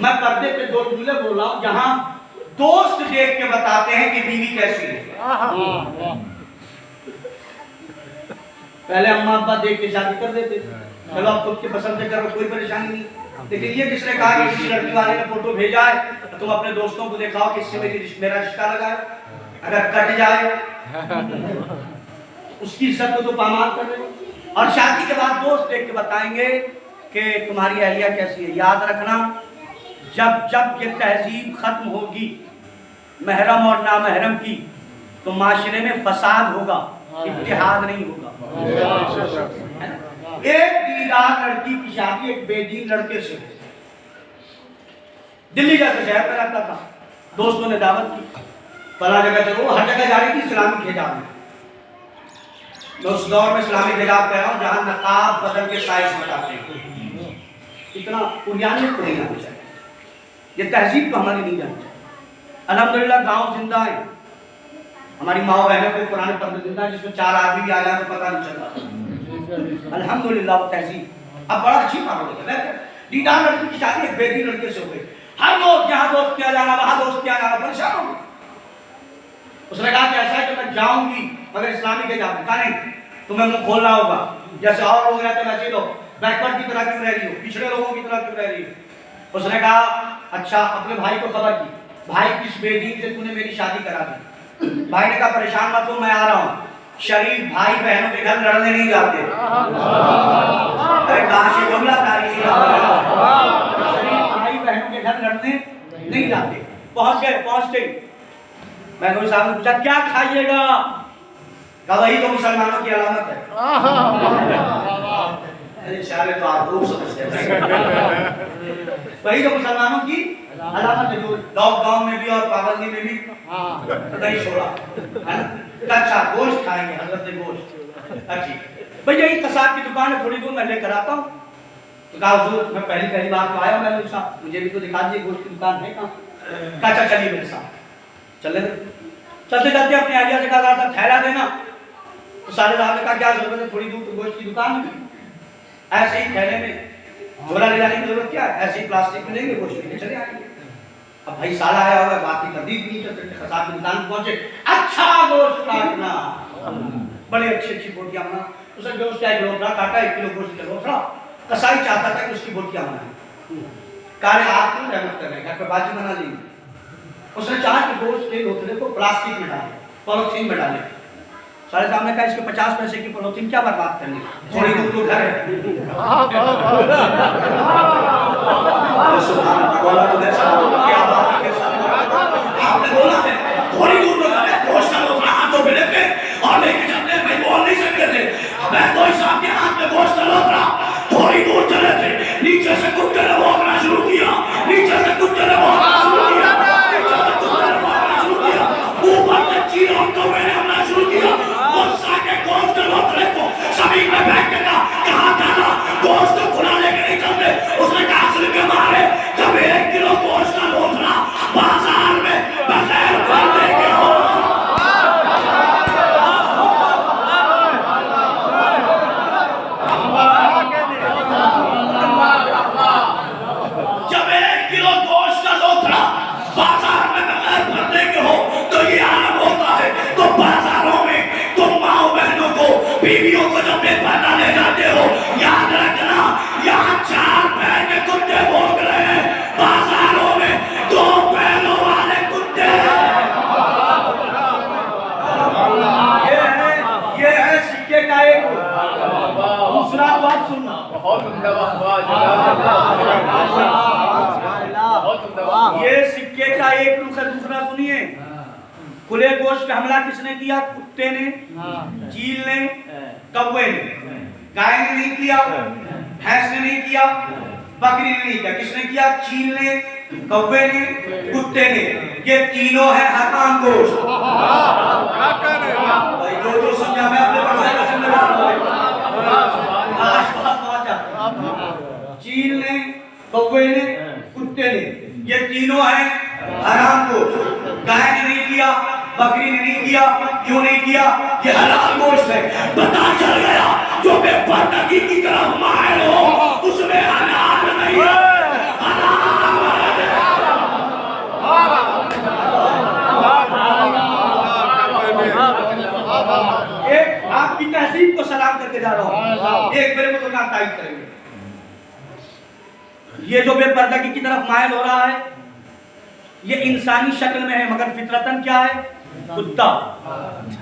मैं पर्दे पे 2 जुमले बोल रहा हूँ जहां दोस्त देख के बताते हैं कि बीवी कैसी है। पहले अम्मा अब्बा देख के शादी कर देते, चलो आप खुद के पसंद से करो, कोई परेशानी नहीं। लेकिन ये किसने कहा कि किसी लड़की वाले ने फोटो भेजा है तो तुम अपने दोस्तों को दिखाओ कि इससे मेरा रिश्ता लगा है? अगर कट जाए उसकी इज्जत को तो पामाल कर रहे हो। और शादी के बाद दोस्त देख के बताएंगे कि तुम्हारी अहलिया कैसी है। याद रखना, जब जब ये तहजीब खत्म होगी महरम और नामहरम की, तो माशरे में फसाद होगा, इत्तेहाद नहीं होगा। एक दीदार लड़की की शादी एक बेदीन लड़के से, दिल्ली जैसे शहर में रहता था, दोस्तों ने दावत की, फला जगह चलो, हर जगह जा रही थी इस्लामिक हिजाब में। मैं उस दौर में इस्लामिक हिजाब कह रहा हूँ जहाँ नकाब बदन के साइज बताते हैं। इतना पुरानी को नहीं आना चाहिए, ये तहजीब तो हमारी नहीं जानी चाहिए। अल्हम्दुलिल्लाह गाँव जिंदा है, हमारी माओ बहनों को पुराने पर्दे जिंदा, जिसमें 4 आदमी भी आ जाए तो पता नहीं चलता। अल्हम्दुलिल्लाह वो तहजीब अब बड़ा अच्छी बात हो गई है। दीदार लड़की की शादी एक बेटी लड़के से हो गई। हर रोज यहाँ दोस्त किया जाना, वहां दोस्त किया जाना, परेशान हो गई। उसने कहा कि ऐसा है कि मैं जाऊंगी मगर इस्लामी के जाऊंगी। कहा नहीं, तुम्हें मुंह खोलना होगा, जैसे और लोग रहते वैसे लोग बैकवर्ड की तरह क्यों रह रही हो, पिछड़े लोगों की तरह क्यों रह रही हो। उसने कहा अच्छा, अपने भाई को खबर की, भाई किस बेदीन से तूने मेरी शादी करा दी। भाई ने कहा परेशान मत हो, मैं आ रहा हूँ। शरीफ भाई बहनों के घर लड़ने नहीं जाते। अरे कहां से जुमला तारीखी, शरीफ भाई बहनों के घर लड़ने नहीं जाते। पहुंचते बहनों साहब ने पूछा क्या खाइएगा। कहा वही तो मुसलमानों की अलामत है। अरे सारे तो आप खूब समझते हैं। वही तो मुसलमानों की अलामत है, जो लॉकडाउन में भी और पाबंदी में भी नहीं छोड़ा, है ना। अच्छा गोश्त खाएंगे, हजरत गोश्त। अच्छी भाई यही कसाब की दुकान है, थोड़ी दूर मैं लेकर आता हूँ। तो कहा हुजूर मैं पहली बार तो आया, मैं साहब मुझे भी तो दिखा दीजिए गोश्त की दुकान है कहाँ। अच्छा चलिए मेरे साथ चले। चलते चलते अपने आलिया से कहा था थैला देना। तो सारे साहब ने कहा क्या जरूरत है, थोड़ी दूर तो गोश्त की दुकान है। ऐसे ही थैले में झोला ले जाने की जरूरत क्या है, ऐसे ही प्लास्टिक में लेंगे गोश्त लेके चले आएंगे। अब भाई साला आया होगा, बाकी कभी नहीं चलते, कसाब की दुकान पहुंचे, अच्छा गोश्त काटना, बड़ी अच्छी बोटियां बना। उसे गोश्त का एक लोटा काटा, 1 किलो गोश्त का लोटा। कसाई चाहता था कि उसकी बोटियां बनाए। कार्य आप क्यों रहमत कर रहे हैं, घर पे बाजी बना ली। उसने चाहा कि गोश्त के लोटले को प्लास्टिक में डाले, पॉलिथीन में डाले। सारे साहब ने कहा इसके 50 पैसे की पॉलिथीन क्या बर्बाद करनी, थोड़ी दूर तो घर है। आपने बोला है थोड़ी दूर तो घर है, गोश्त का लोटा हाथों में लेते और लेके जाते हैं। भाई बोल नहीं सकते थे, मैं तो साहब के हाथ में गोश्त का लोटा, थोड़ी दूर चले थे, नीचे से कुत्ते ने भौंकना शुरू किया, नीचे से कुत्ते ने भौंकना शुरू किया, ऊपर से चीरों को मैंने हमला शुरू किया। गुस्सा के गोश्त के लोटले को जमीन में फेंक देगा, कहा था गोश्त को खुला लेके नहीं चलते। उसने कहा असली के मारे जब 1 किलो गोश्त का लोटला बाजार में बगैर पर्दे के हो, जब 1 किलो गोश्त का लोटला बाजार में बगैर पर्दे के हो तो ये आलम होता है। तो बाजारों में तुम माओ बहनों को, बीवियों को जब बेपर्दा ले जाते हो, याद रखना यहाँ 4 पैर के कुत्ते भौंक रहे हैं, बाजारों में 2 पैरों वाले कुत्ते। ये है सिक्के का एक दूसरा बात सुनना। ये सिक्के का एक रुख है, दूसरा सुनिए। खुले गोश्त पे हमला किसने किया, कुत्ते ने, चील ने, कौवे ने। गाय ने नहीं किया, भैंस ने नहीं किया, बकरी ने नहीं किया। किसने किया, चील ने, कौवे ने, कुत्ते ने। ये तीनों है हराम गोश्त। जो समझा मैं अपने पढ़ाई का चील ने, कौवे ने, कुत्ते ने, ये तीनों है हराम गोश्त। गाय ने नहीं किया, बकरी ने नहीं किया। क्यों नहीं किया, ये हलाल गोश्त है। पता चल गया जो बेपर्दगी की तरफ माहिर हो उसमें हलाल नहीं है, हराम है। एक आपकी तहजीब को सलाम करके जा रहा हूँ, एक मेरे को तो ना तारीफ करेंगे। ये जो बेपर्दगी की तरफ माइल हो रहा है ये इंसानी शक्ल में है, मगर फितरतन क्या है, कुत्ता।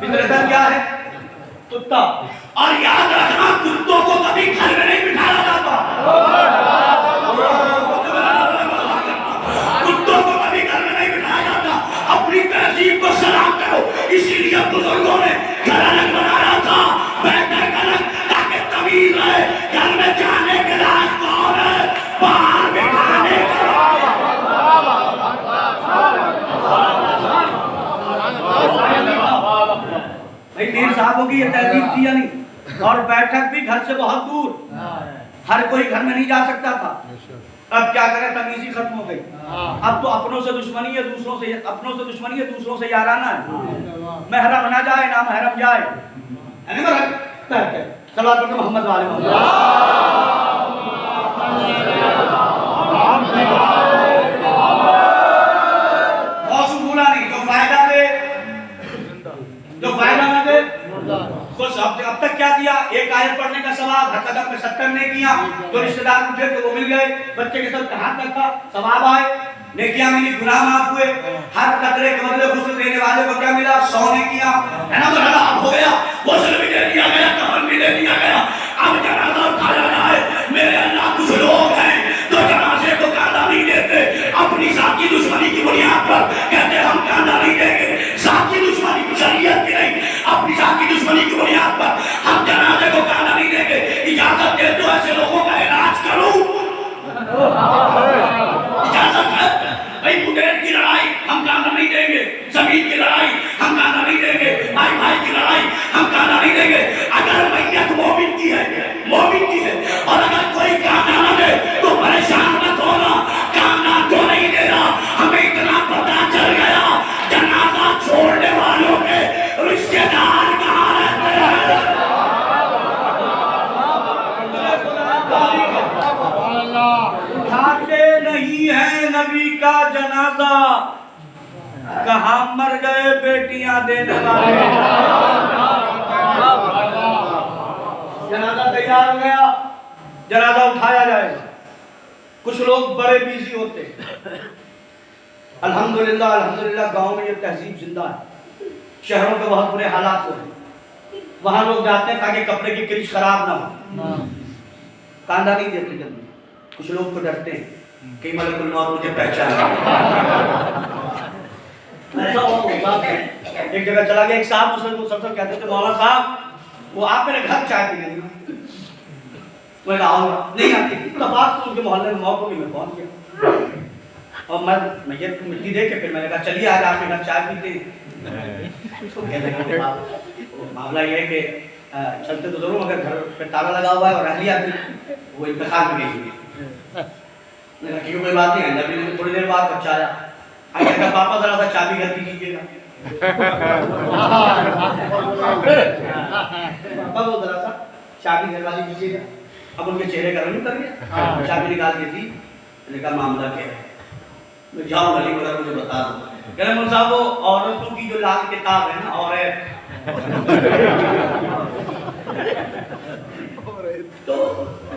फितरतन क्या है, कुत्ता। और याद रखना कुत्तों को कभी घर में नहीं बिठाया जाता, कुत्तों को कभी घर में नहीं बिठाया जाता। अपनी तहजीब को सलाम करो, इसीलिए बुजुर्गों ने घर अलग बनाया था, बैठक अलग, ताकि तमीज रहे। घर में जाने के लायक कौन है, बाहर बिठाने के भाई। तीन साहबों की ये तहजीब थी या नहीं, और बैठक भी घर से बहुत दूर, हर कोई घर में नहीं जा सकता था। अब क्या करें, तमीज़ी खत्म हो गई। अब तो अपनों से दुश्मनी है, दूसरों से, अपनों से दुश्मनी है, दूसरों से याराना है। महरम ना जाए ना महरम जाए, सल्लल्लाहु अलैहि वसल्लम मोहम्मद वाले मौसम भूला नहीं, जो फायदा दे, जो फायदा ना दे कुछ। अब तक क्या दिया? एक आयत पढ़ने का सवाब, हर कदम पे 70 ने किया, जो रिश्तेदार पूछे तो वो मिल गए, बच्चे के सब हाथ रखा, सवाब आए, नेकियां मिली, गुनाह माफ हुए, हर कतरे के बदले गुस्ल देने वाले को क्या मिला? 100 ने किया, है ना? बड़ा लाभ हो गया, गुस्ल भी दे दिया गया, कफन भी दे दिया गया। अब जनाजा उठाया जाए, मेरे अल्लाह कुछ लोग हैं जो जनाजे को कांधा नहीं देते, अपनी साथी दुश्मनी की बुनियाद पर कहते हम कांधा नहीं देंगे। साथी दुश्मनी की शरीयत की नहीं, अपनी साथी दुश्मनी की बुनियाद पर हम जनाजे को कांधा नहीं देंगे। इजाजत दे तो ऐसे लोगों का इलाज करूं, इजाजत है? भाई मुठभेड़ की लड़ाई हम कांधा नहीं देंगे, जमीन की लड़ाई हम कांधा नहीं देंगे, भाई भाई की लड़ाई हम कांधा नहीं देंगे। अगर मैयत मोमिन की है, मोमिन की है, और अगर कोई कांधा न दे तो परेशान मत होना, कांधा तो नहीं दे रहा। हमें इतना पता चल गया, जनाजा छोड़ने वालों के रिश्तेदार कहाँ रहते हैं। उठाते नहीं है नबी का जनाजा, कहाँ मर गए बेटियां देने वाले। जनाजा तैयार हो गया, जनाजा उठाया जाएगा। कुछ लोग बड़े बिजी होते, अल्हम्दुलिल्लाह अल्हम्दुलिल्लाह गांव में ये तहजीब जिंदा है। शहरों के बहुत बुरे हालात हो रहे, वहां लोग जाते हैं ताकि कपड़े की क्रीज खराब ना हो, कांधा नहीं देते जल्दी। कुछ लोग तो डरते हैं कि मलकुल मौत मुझे पहचान ऐसा हुआ। एक जगह चला गया, एक साहब मुसलसल कहते थे, मौलाना साहब वो आप मेरे घर चाय पीने नहीं, मैं आऊंगा, नहीं आती। इत्तेफाक तो उनके मोहल्ले में मौत होगी, मैं पहुंच गया और मैं ये मिट्टी दे के फिर मैंने कहा चलिए आज आप मेरे घर चाय पीते हैं। तो कहते मामला ये है कि चलते तो जरूर मगर घर पे ताला लगा हुआ है और अहलिया वो इंतकाल में गई हुई। मैंने कहा कोई बात नहीं है। नबी ने थोड़ी देर बाद बच्चा आया, कहता पापा जरा सा चाबी घर की कीजिएगा। पापा वो जरा सा चाबी घर वाली कीजिएगा। अब उनके चेहरे का रंग कर गया, चाबी निकाल के दी। मैंने कहा मामला क्या है? मैं जाऊँ गली को मुझे बता दो। कह रहे मुझे साहब वो औरतों की जो लाल किताब है ना, औरत तो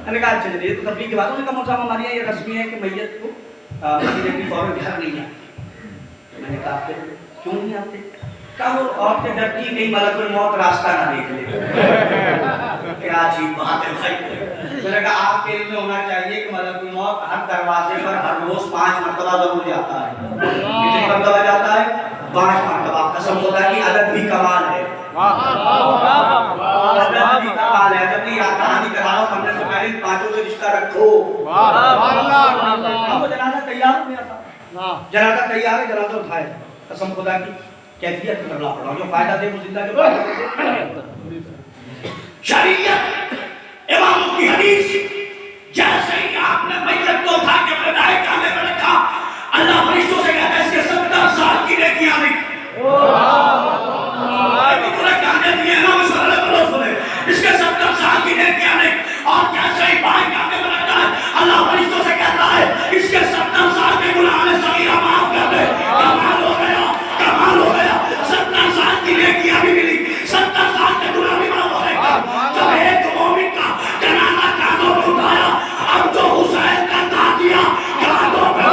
मैंने कहा अच्छा चलिए तो तफरीक की बात। उन्होंने कहा मौसा हमारे यहाँ ये रस्मी है कि मैयत को की फौरन घर नहीं है। मैंने कहा आपके क्यों नहीं आते? कहा वो औरतें डरती कहीं मलकुल मौत रास्ता ना देख ले। क्या अजीब बात है भाई। मैंने कहा आपके इल्म में होना चाहिए कि मलकुल मौत हर दरवाजे पर हर रोज 5 मरतबा जरूर जाता है। कितनी मरतबा जाता है? 5 मरतबा। कसम खुदा की अदद भी कमाल है, अदद भी कमाल है। जब नहीं कहानी कराओ पढ़ने से पहले 5 से रिश्ता रखो। अब जनाजा तैयार हो गया था, जनाजा तैयार है, जनाजा उठाया। कसम खुदा की कैफियत में बदलाव पड़ा, जो फायदा दे वो जिंदा के फायदा शरीयत इमामों की हदीस। जैसे ही आपने मैयत को उठा के अपने दाएं कांधे पर रखा, अल्लाह फरिश्तों से कहता है इसके 70 साल की नेकियां लिख। पूरे कांधे दिए ना मसले बोलो सुने, इसके 70 साल की नेकियां लिख। और जैसे ही बाएं कांधे पर रखता है, अल्लाह फरिश्तों से कहता है इसके 70 साल के गुनाह ने सगीरा माफ कर दे। कमाल हो गया, कमाल हो गया। 70 साल की नेकियां भी मिली, 70 साल के गुनाह भी माफ हो गए। जब एक मोमिन का जनाजा कांधों पर उठाया, अब जो हुसैन का ताजिया कांधों पर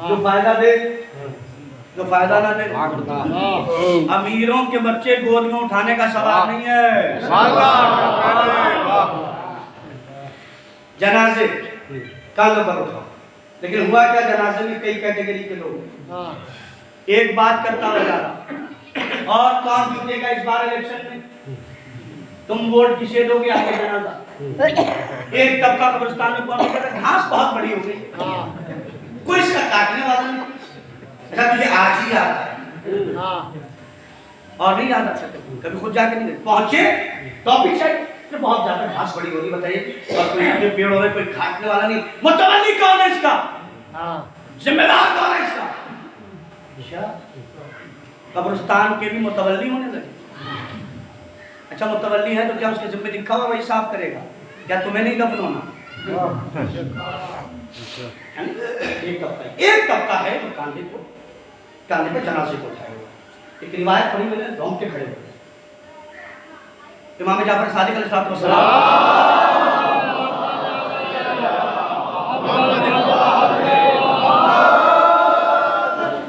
जो फायदा दे, जो फायदा ना दे। अमीरों के बच्चे गोद में उठाने का सवाल नहीं है। जनाजे कांधों पर उठाओ, लेकिन हुआ क्या, जनाजे में कई कैटेगरी के लोग। एक बात करता हुआ जा रहा, और कौन जीतेगा इस बार इलेक्शन में? तुम वोट किसे दोगे आगे जनाजा? एक तबका कब्रिस्तान में पहुंच गया, घास बहुत बड़ी हो गई, कोई इसका काटने वाला नहीं। अच्छा तुझे आज ही आता है, और नहीं याद रख सकते, कभी खुद जाके नहीं गए, पहुंचे टॉपिक चाहिए तो बहुत ज्यादा घास बड़ी होगी बताइए, और कोई इतने पेड़ हो रहे, कोई काटने वाला नहीं, मुतवल्ली कौन है इसका, जिम्मेदार कौन है इसका? अच्छा, कब्रिस्तान के भी मुतवल्ली होने लगे। अच्छा मुतवल्ली है तो क्या उसके जिम्मे लिखा हुआ वही साफ करेगा, क्या तुम्हें नहीं दफन होना? एक तबका है जो कांधे पे जनाजे को उठाए हुआ। एक रिवायत पढ़ी मैंने, रोंगटे खड़े हुए, इमाम जाफर सादिक अलैहिस्सलाम,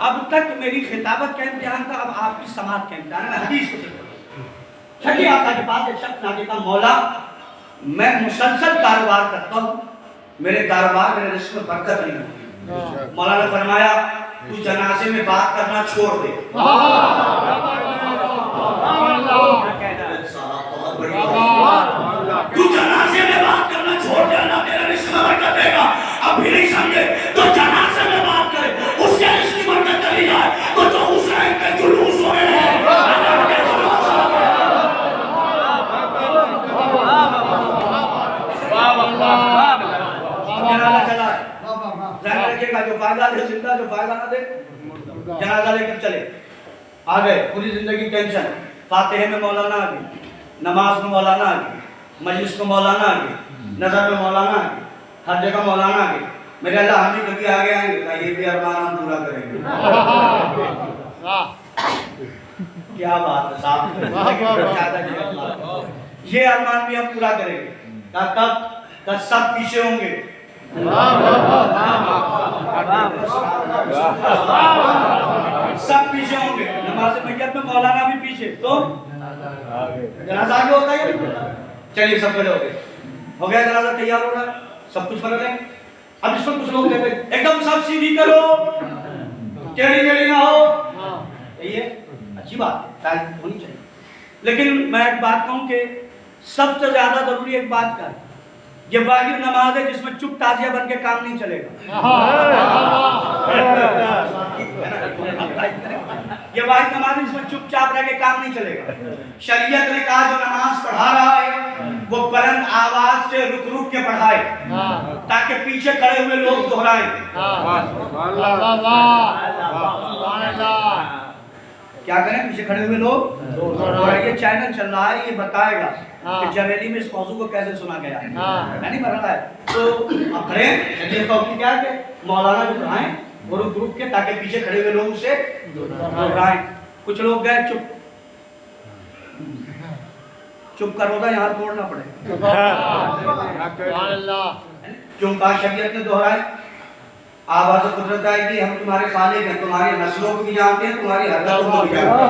अब तक मेरी खिताबत का इम्तिहान था, अब आपकी समाज का इम्तिहान है। हदीस को छठी आका के पास एक शख्स आके कहा, मौला मैं मुसलसल कारोबार करता हूँ, मेरे कारोबार मेरे रिस्क में बरकत नहीं होती। मौला ने फरमाया तू जनाजे में बात करना छोड़ दे। तू जनाजे में बात करना छोड़ दे, अल्लाह तेरे रिस्क में बरकत देगा। अब भी नहीं समझे तो जनाजे में बात करे, उसके रिस्क की बरकत चली जाए तो जो हुसैन के जुलूस हो रहे हैं, जनाजा चला है, ध्यान रखिएगा, जो फायदा दे जिंदा, जो फायदा ना दे जनाजा लेकर चले। आ गए, पूरी जिंदगी टेंशन, फातिहे में मौलाना आ गई, नमाज में मौलाना आ गई, मजलिस में मौलाना आ गई, नजर में मौलाना आ गई, हर जगह मौलाना आ गई। मेरे अल्लाह हम भी कभी आगे आएंगे, ये भी अरमान हम पूरा करेंगे। क्या बात है साहब, ये अरमान भी हम पूरा करेंगे। कब सब पीछे होंगे, सब पीछे होंगे, नमाज मैयत में मौलाना भी पीछे, तो जनाजा आगे होता है। चलिए सब खड़े हो गए, हो गया जनाजा तैयार हो रहा है, सब कुछ कर रहे हैं। अब इसमें कुछ लोग कहते हैं एकदम सब सीधी करो, टेढ़ी मेढ़ी ना हो, ये अच्छी बात है, होनी चाहिए। लेकिन मैं एक बात कहूं कि सबसे ज्यादा जरूरी एक बात का, ये वाजिब नमाज है जिसमें चुप ताजिया बन के काम नहीं चलेगा। ये वाजिब नमाज है जिसमें चुपचाप रह के काम नहीं चलेगा। शरीयत ने कहा जो नमाज पढ़ा रहा है वो बुलंद आवाज से रुक रुक के पढ़ाए, ताकि पीछे खड़े हुए लोग दोहराएं। क्या करें, पीछे खड़े हुए लोग, और ये चैनल चल रहा है, ये बताएगा कि जवेली में इस मौजू को कैसे सुना गया, नहीं बता रहा है। तो अब करें तो क्या है कि मौलाना जो पढ़ाएं वो रुक रुक के, ताकि पीछे खड़े हुए लोग से दोहराएं। कुछ लोग गए चुप कर होगा, यहाँ तोड़ना पड़ेगा। क्यों कहा शरीयत ने दोहराए, आवाज़ कुदरत आएगी, हम तुम्हारे खालिक हैं, तुम्हारी नस्लों को भी जानते हैं, तुम्हारी हरकतों को भी जानते हैं।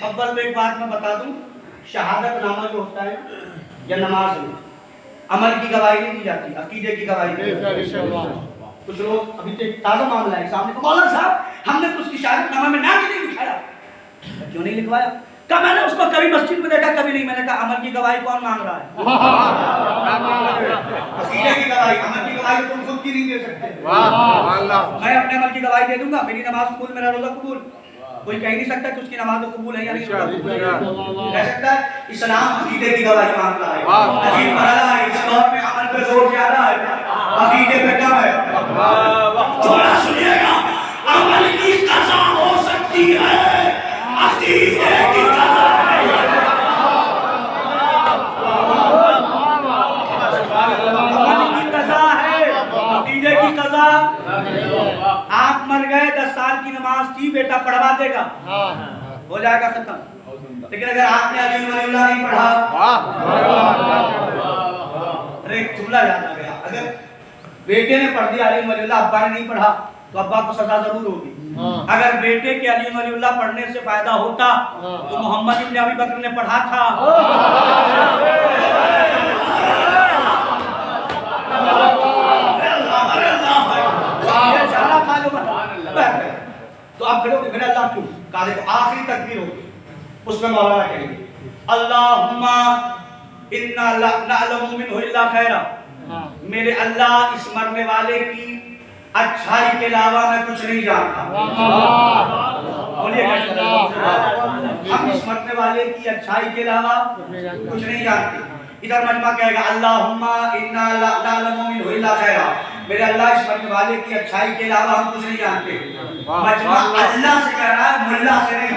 अव्वल में एक बात मैं बता दूं, शहादत नामा जो होता है या नमाज में अमल की गवाही नहीं दी जाती, अकीदे की गवाही दी जाती है। कुछ लोग अभी तक ताज़ा मामला है सामने, मौलाना साहब हमने तो उसकी शहादत नामा में नाम नहीं लिखाया। क्यों नहीं लिखवाया? कहा मैंने उसको कभी मस्जिद में देखा, कभी नहीं। मैंने कहा अमल की गवाही कौन मांग रहा है? अकीदे की गवाही, अमल की गवाही तुम खुद की नहीं दे सकते। मैं अपने अमल की गवाही दे दूंगा, मेरी नमाज कबूल, मेरा रोजा कबूल। कोई कह नहीं सकता कि उसकी नमाज कबूल है या नहीं कह सकता। इस्लाम अकीदे की गवाही मांगता है। अजीब मरहला है, इस दौर में अमल पे जोर ज्यादा है, अकीदे पे कम है। थोड़ा सुनिएगा, अमल की कज़ा हो सकती है, अकीदे की कज़ा नहीं। अमल की कज़ा है, अकीदे की कज़ा। आप मर गए, 10 साल की नमाज थी, बेटा पढ़वा देगा, हो जाएगा खत्म। लेकिन अगर आपने अली वलीउल्लाह नहीं पढ़ा, अरे एक जुमला याद आ गया, अगर बेटे ने पढ़ दिया अली वलीउल्लाह, अब्बा ने नहीं पढ़ा तो अब्बा को सजा जरूर होगी। अगर बेटे के अली वलीउल्लाह पढ़ने से फायदा होता तो मोहम्मद इब्न अबी बकर ने पढ़ा था। तो आप खड़े हो मेरे अल्लाह क्यों कहा, देखो आखिरी तकबीर होगी, उसमें मौलाना कहेंगे अल्लाहुम्मा इन्ना ला नअलमु मिन्हु इल्ला खैरा, मेरे अल्लाह इस मरने वाले की अच्छाई के अलावा मैं कुछ नहीं जानता। बोलिए हम इस मरने वाले की अच्छाई के अलावा कुछ नहीं जानते। इधर मजमा कहेगा अल्लाहुम्मा इन्ना ला नअलमु मिन्हु इल्ला खैरा, मेरे अल्लाह इस मरने वाले की अच्छाई के अलावा हम कुछ नहीं जानते। मजमा अल्लाह से कह रहा है, मुल्ला से नहीं।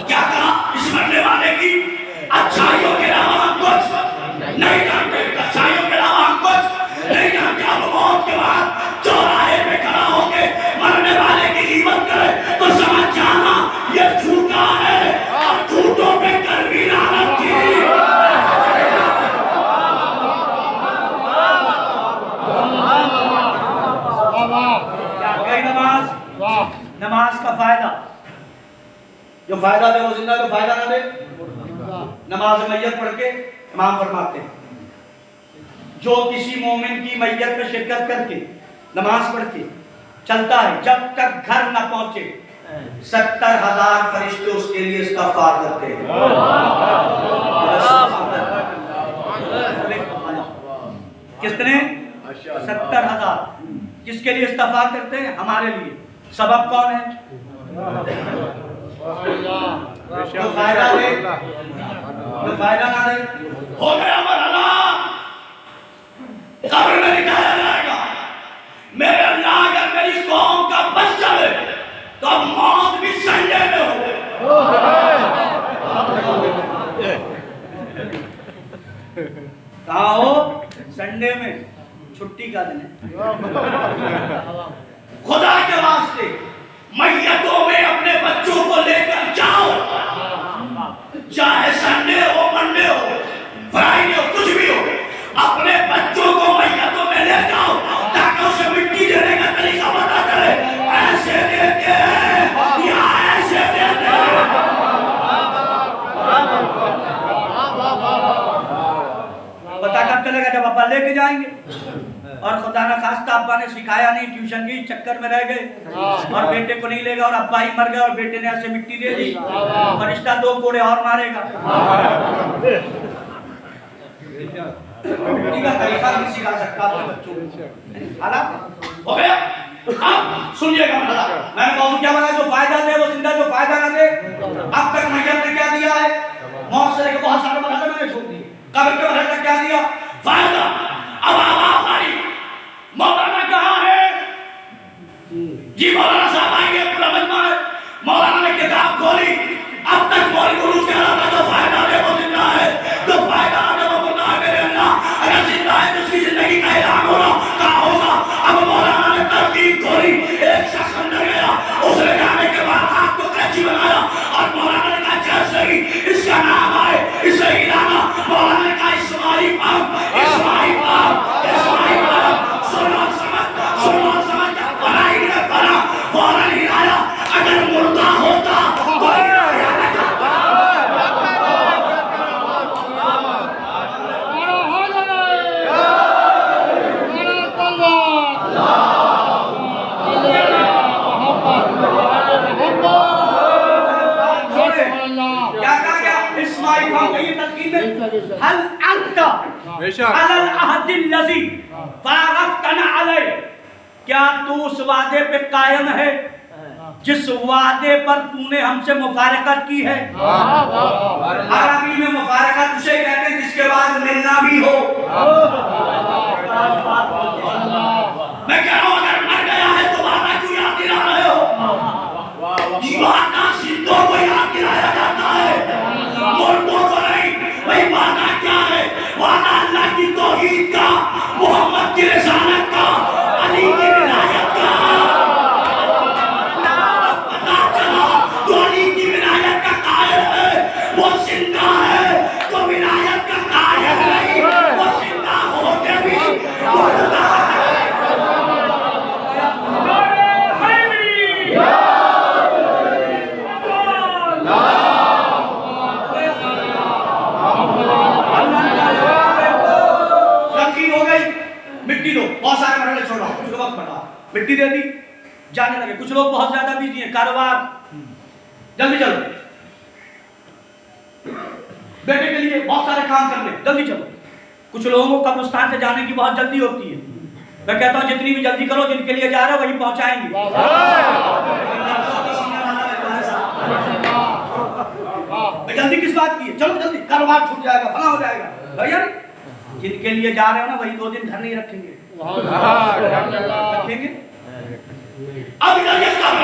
क्या कहा? इस मरने वाले की अच्छाइयों के अलावा हम कुछ नहीं जानते, अच्छाइयों के अलावा हम कुछ नहीं जानते। अब मौत के बाद चौराहे पे खड़ा होके मरने वाले की कीमत करे तो समझ जाना ये झूठा है और झूठों पे कड़वी लानत की। नमाज का फायदा, जो फायदा दे वो जिंदा, जो फायदा ना दे नमाज मैयत पढ़ के इमाम फरमाते हैं, जो किसी मोमिन की मैयत में शिरकत करके नमाज पढ़ के चलता है, जब तक घर न पहुंचे 70,000 फरिश्ते उसके लिए इस्तग़फ़ार करते हैं। कितने? 70,000। किसके लिए इस्तग़फ़ार करते हैं? हमारे लिए। सबब कौन है? जो फायदा दे, जो फायदा ना दे, हो गया मरना, कब्र में निकाला जाएगा। मेरे अल्लाह अगर मेरी कौम का बस चले तो अब मौत भी संडे में हो। कहाँ हो? संडे में, छुट्टी का दिन है। खुदा के वास्ते मैयतों में अपने बच्चों को लेकर जाओ, चाहे संडे हो, मंडे हो, फ्राइडे हो, कुछ भी हो, अपने बच्चों को मैयतों में ले जाओ ताकि उसे मिट्टी देने का तरीका पता चले। ऐसे देते हैं या ऐसे देते हैं। पता कब चलेगा? जब अब्बा लेके जाएंगे। और खुदा ना खास्ता अब्बा ने सिखाया नहीं, ट्यूशन के चक्कर में रह गए और बेटे को नहीं लेगा और अब्बा ही मर गया और बेटे ने ऐसे मिट्टी दे दी, फरिश्ता 2 कोड़े और मारेगा। मिट्टी का तरीका नहीं सिखा सकता अपने बच्चों को। हालात हो गया। अब सुनिएगा मैंने बहुत क्या बताया, जो फायदा दे वो जिंदा, जो फायदा ना दे। अब तक मैयत ने क्या दिया है? मौत से लेकर बहुत सारे मरहले मैंने छोड़ दिए। कब्र के मरहले तक क्या दिया? फायदा। अब आवाज आई, मौलाना कहाँ है? जी मौलाना साहब आएंगे, पूरा मजमा है। मौलाना ने किताब खोली, अब तक मौलवी गुरु कह रहा था जो फायदा दे वो जिंदा है, जो फायदा दे वो मुर्दा है। मेरे अल्लाह अगर जिंदा है तो उसकी जिंदगी का ऐलान होना कहाँ होगा? अब मौलाना ने तरकीब खोली, एक शख्स अंदर गया, उसने जाने के बाद हाथ को कैंची बनाया और मौलाना ने कहा जैसे ही इसका नाम आए इसे हिलाना। मौलाना ने कहा इस्माइल पाप, इस्माइल पाप, इस्माइल पाप, सुनो समझ बनाई ने बना, फौरन हिलाया। अगर मुर्दा होता तो हिलाया न जाता। क्या कहा गया? इस्माइल पाप की तस्कीर में हल अंता अलल अहदिल लज़ी फारक़तना अलै, क्या तू उस वादे पे कायम है जिस वादे पर तूने हमसे मुफारकत की है? अरबी में मुफारकत उसे कहते हैं जिसके बाद मिलना भी हो। मैं कह रहा हूं अगर मर गया है तो वादा क्यों याद दिला रहे हो? वादा जिंदों को याद दिलाया जाता है, मुर्दों को नहीं। भाई वादा क्या है? वादा अल्लाह की तौहीद का, मोहम्मद की रिसालत का, अली की विलायत का। पता चला तो अली की विलायत का कायल है, वो जिंदा है तो विलायत का कायल नहीं, वो जिंदा होके भी मुर्दा है। मिट्टी दो, बहुत सारे मरहले छोड़ रहा हूं, कुछ वक्त बता, मिट्टी दे दी, जाने लगे। कुछ लोग बहुत ज्यादा बिजी हैं, कारोबार, जल्दी चलो, बेटे के लिए बहुत सारे काम करने, जल्दी चलो। कुछ लोगों को कब्रिस्तान से जाने की बहुत जल्दी होती है। मैं कहता हूँ जितनी भी जल्दी करो, जिनके लिए जा रहे हो वहीं पहुंचाएंगे। जल्दी किस बात की है? चलो जल्दी, कारोबार छूट जाएगा, फला हो जाएगा भैया। जिनके लिए जा रहे हो ना वही 2 दिन घर नहीं रखेंगे, रखेंगे। अब इधर ये कब्र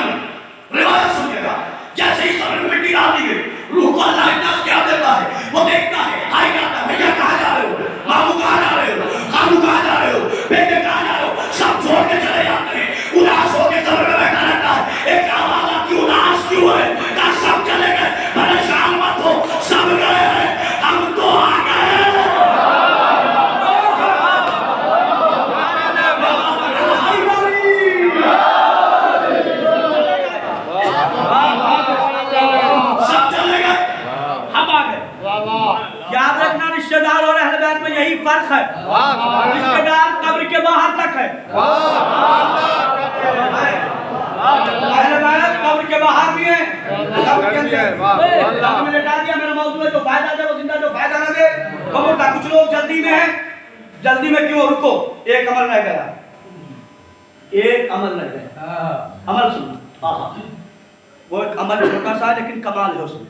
रिवायत सुनिएगा, जैसे ही कब्र में मिट्टी डाल दी गई, रूह को अल्लाह इतना क्या देता है, वो देखता है, हाय कहता है, भैया कहाँ जा रहे हो, मामू कहाँ जा रहे हो, खामू कहाँ जा रहे हो, बेटे कहाँ जा रहे हो, सब छोड़ के चले जाते हैं। उदास होकर कब्र में बैठा रहता है। एक आवाज आती, उदास क्यों है? कहा सब चले गए। परेशान मत हो, सब गए हैं, हम तो आ गए। याद रखना, रिश्तेदार और अहले बैत में यही फर्क है। रिश्तेदार कब्र के बाहर तक है, अहले बैत कब्र के बाहर भी है, कब्र के अंदर। कब्र में लेटा दिया, मेरा मौजूद है, जो फायदा दे वो जिंदा, जो फायदा ना दे वो मुर्दा। कुछ लोग जल्दी में है, जल्दी में क्यों? रुको, एक अमल रह गया, एक अमल रह गया। अमल सुनो, वो एक अमल छोटा सा है लेकिन कमाल है उसमें।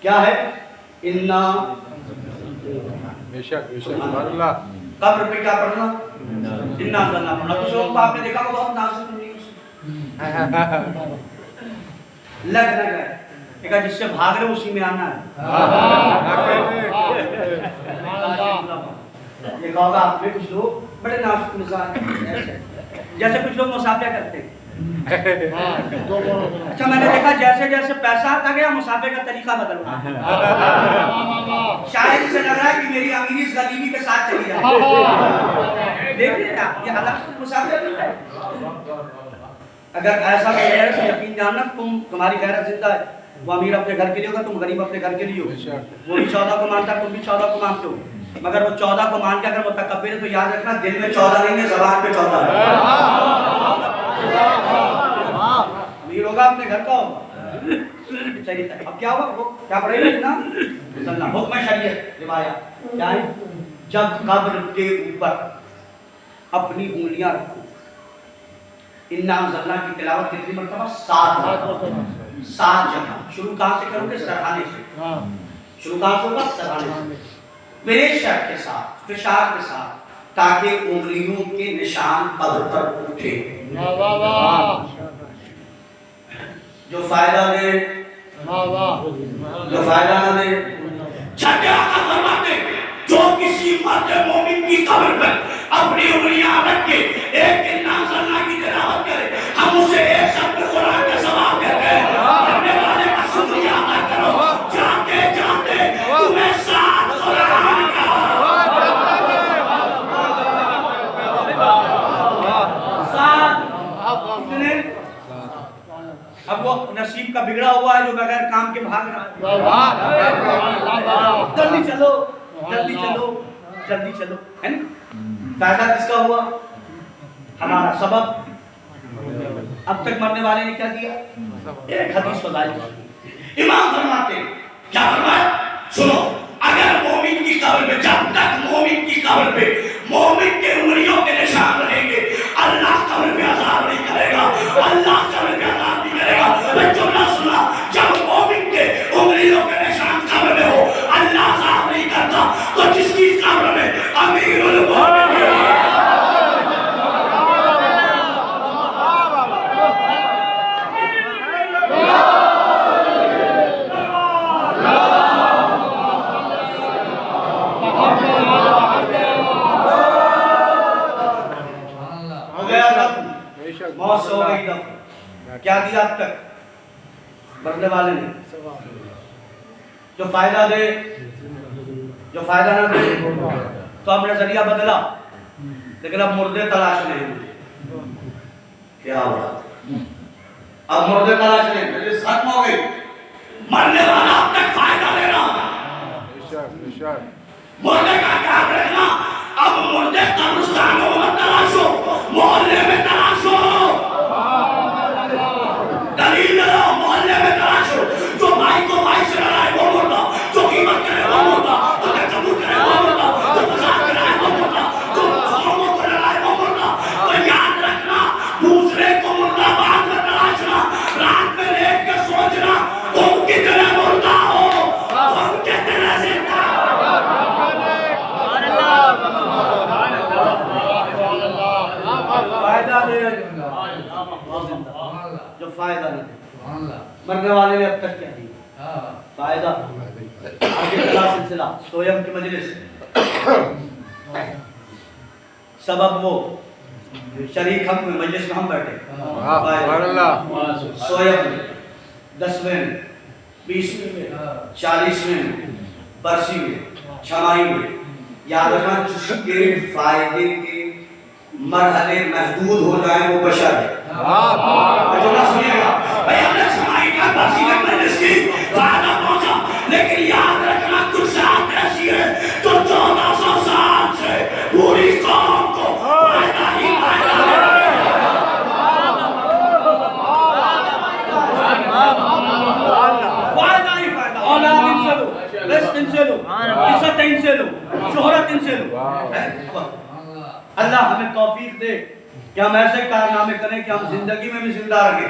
क्या है? इन्ना कब्र पे क्या पढ़ना? इन्ना करना पड़ना। कुछ लोगों को आपने देखा होगा बहुत नाजुक लग न गए, देखा जिससे भाग रहे उसी में आना है। देखा होगा आपने कुछ लोग बड़े नाजुक मिजाज, जैसे कुछ लोग मुसाफिया करते हैं। अच्छा, मैंने देखा जैसे जैसे पैसा आता गया मुसाफे का तरीका बदल रहा है। शायद इसे लग रहा है कि मेरी अमीरी इस गरीबी के साथ चली जाए। देख रहे हैं आप, ये हालात मुसाफे है। अगर ऐसा गैरत से यकीन जानना, तुम्हारी गैरत जिंदा है। वो अमीर अपने घर के लिए होगा, तुम गरीब अपने घर के लिए हो। वो भी 14 को मानता है, तुम भी 14 को मानते हो। मगर वो 14 को मान के अगर मुतकब्बिर है तो याद रखना, दिल में 14 नहीं है, ज़बान पे 14 है। अमीर होगा अपने घर का होगा। चलिए अब क्या होगा? वो क्या पढ़ेगा इतना? हुक्म शरीयत रिवाया क्या है? जब कब्र के ऊपर अपनी उंगलियां रखो। इन्ना अंज़लना की तिलावत कितनी मरतबा? 7 जगह। शुरू कहाँ से करोगे? सरहाने से। शुरू कहाँ से होगा? सरहाने से, प्रेशर के साथ, फिशार के साथ, ताकि उंगलियों के निशान कब्र पर उठे। जो फायदा दे, जो फायदा ना दे। छठे आका फरमाते, जो किसी मर्द मोमिन की कब्र पर अपनी उंगलियां रख के एक इन्ना अंज़लना की तिलावत करे, हम उसे एक शब्द कुरान का सवाब देते हैं। करने वाले का शुक्रिया अदा करो, जाते जाते तुम्हें 7 कुरान का अब वो नसीब का बिगड़ा हुआ है जो बगैर काम के भाग रहा है। जल्दी चलो, जल्दी चलो, जल्दी चलो, है ना? फायदा किसका हुआ? हमारा सबब। अब तक मरने वाले ने क्या किया? एक हदीस बताई, इमाम फरमाते क्या फरमाया? सुनो, अगर मोमिन की कब्र पे, जब तक मोमिन की कब्र पे मोमिन के उंगलियों के निशान रहेंगे, अल्लाह कब्र पे अज़ाब नहीं करेगा, अल्लाह कब्र पे अज़ाब नहीं करेगा। मैं जुमला सुना, जब मोमिन के उंगलियों के निशान कब्र में हो, अल्लाह अज़ाब नहीं करता। तो जिसकी कब्र में अमीरुल मोमिनीन मौत हो गई। दफन क्या दिया अब तक बदले वाले ने? जो फायदा दे, जो फायदा ना दे। तो अब नजरिया बदला, लेकिन अब मुर्दे तलाश नहीं। क्या हुआ? अब मुर्दे तलाश नहीं, खत्म हो गई। मरने वाला अब तक फायदा ले रहा है, मुर्दे का क्या रखना। अब मुर्दे कब्रिस्तानों में तलाशो, मोहल्ले में तलाशो, दलील लो, मोहल्ले में तलाशो। जो भाई को भाई से लड़ाए वो मुर्दा, जो कीमत करे वो मुर्दा। तो पढ़ने वाले ने अब तक क्या दिया? फायदा। आगे चला सिलसिला सोयम की मजलिस। सबब वो शरीक हम मजलिस में हम बैठे सोयम 10वें 20वें 40वें बरसी में छमाही में याद रखना जिसके फायदे के मरहले महदूद हो जाए वो बशर है। जो ना सुनिएगा भाई हमने छमाही का बरसी में मजलिस की फायदा पहुंचा, लेकिन याद रखना कुछ साथ ऐसी है जो 1400 साल से पूरी कौम को फायदा ही फायदा है। फायदा ही फायदा। औलाद इनसे लो, रिस्क इनसे लो, इज्जत इनसे लो, शोहरत इनसे लो। अल्लाह हमें तौफीक दे कि हम ऐसे कारनामे करें कि हम जिंदगी में भी जिंदा रहें,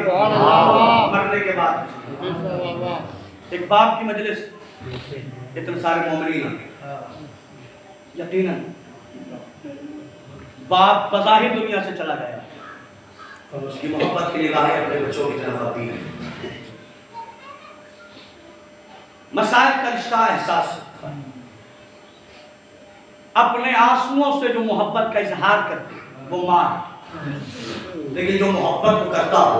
मरने के बाद। एक बाप की मजलिस, इतने सारे मोमिनीन, यकीनन बाप बज़ाहिर दुनिया से चला गया और उसकी मोहब्बत की निगाहें अपने बच्चों की तरफ आती हैं। मसाइब का रिश्ता एहसास, अपने आंसुओं से जो मोहब्बत का इजहार करते वो माँ, लेकिन जो मोहब्बत को करता हो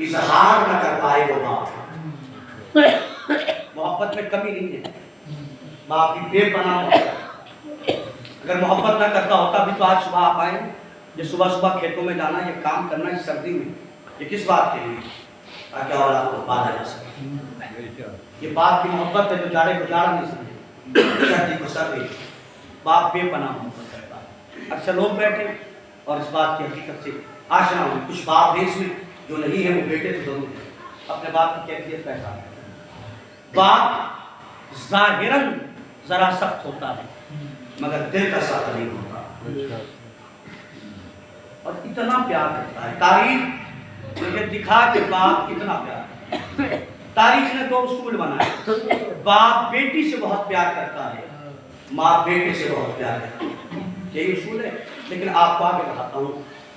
इजहार न कर पाए वो बाप। मोहब्बत में कमी नहीं है, बाप की बेपनाह होता। अगर मोहब्बत ना करता होता भी तो आज सुबह आप आए, ये सुबह सुबह खेतों में जाना, ये काम करना इस सर्दी में, ये किस बात के लिए? ताकि औलाद को पाला जा सके। ये बाप की मोहब्बत है जो जाड़े को जाड़ा नहीं समझे, सर्दी को सर्दी। बाप बेपनाह मोहब्बत करता है। अक्सर लोग बैठे और इस बात की हकीकत से आशना हुई, कुछ बाप देश में जो नहीं है वो बेटे तो जरूर है, अपने बाप की कैफियत पहचान। बाप ज़ाहिरन जरा सख्त होता है मगर दिल का सख्त नहीं होता और इतना प्यार करता है। तारीख मुझे दिखा के बाप कितना प्यार। तारीख ने दो उसूल बनाए, बाप बेटी से बहुत प्यार करता है, माँ बेटे से बहुत प्यार करती है। यही उसूल है, लेकिन आपको आगे बताता हूँ,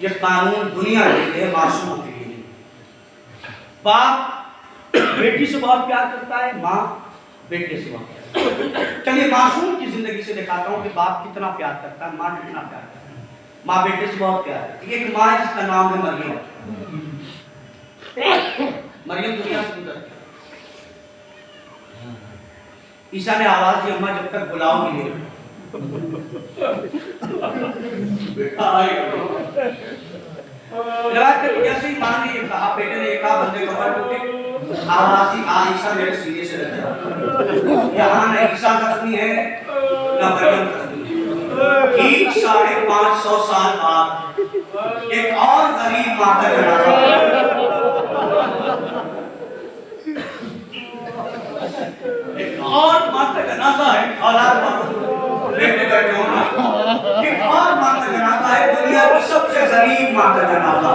ये कानून दुनिया के लिए, मासूमों के लिए नहीं। बाप बेटी से बहुत प्यार करता है, माँ बेटे से बहुत प्यार करता है। चलिए मासूम की जिंदगी से दिखाता हूँ कि बाप कितना प्यार करता है, माँ कितना प्यार करता है। माँ बेटे से बहुत प्यार करती है। एक माँ है जिसका नाम है मरियम। मरियम दुनिया से गुजर गई। ईसा ने आवाज दी, अम्मा जब तक बुलाओगी नहीं जैसे ही मां ने ये कहा, बेटे ने कहा, बंदे कमर टूटे, आवाज दी, ईसा मेरे सीने से लग जा। यहाँ न ईसा का सुनी है न मरियम का सुनी है। ठीक 550 साल बाद एक और गरीब माँ का जनाजा, एक और माँ का जनाजा है, औलाद बेटे बैठे होना, एक और माँ का जनाजा है, दुनिया की सबसे गरीब माँ का जनाजा,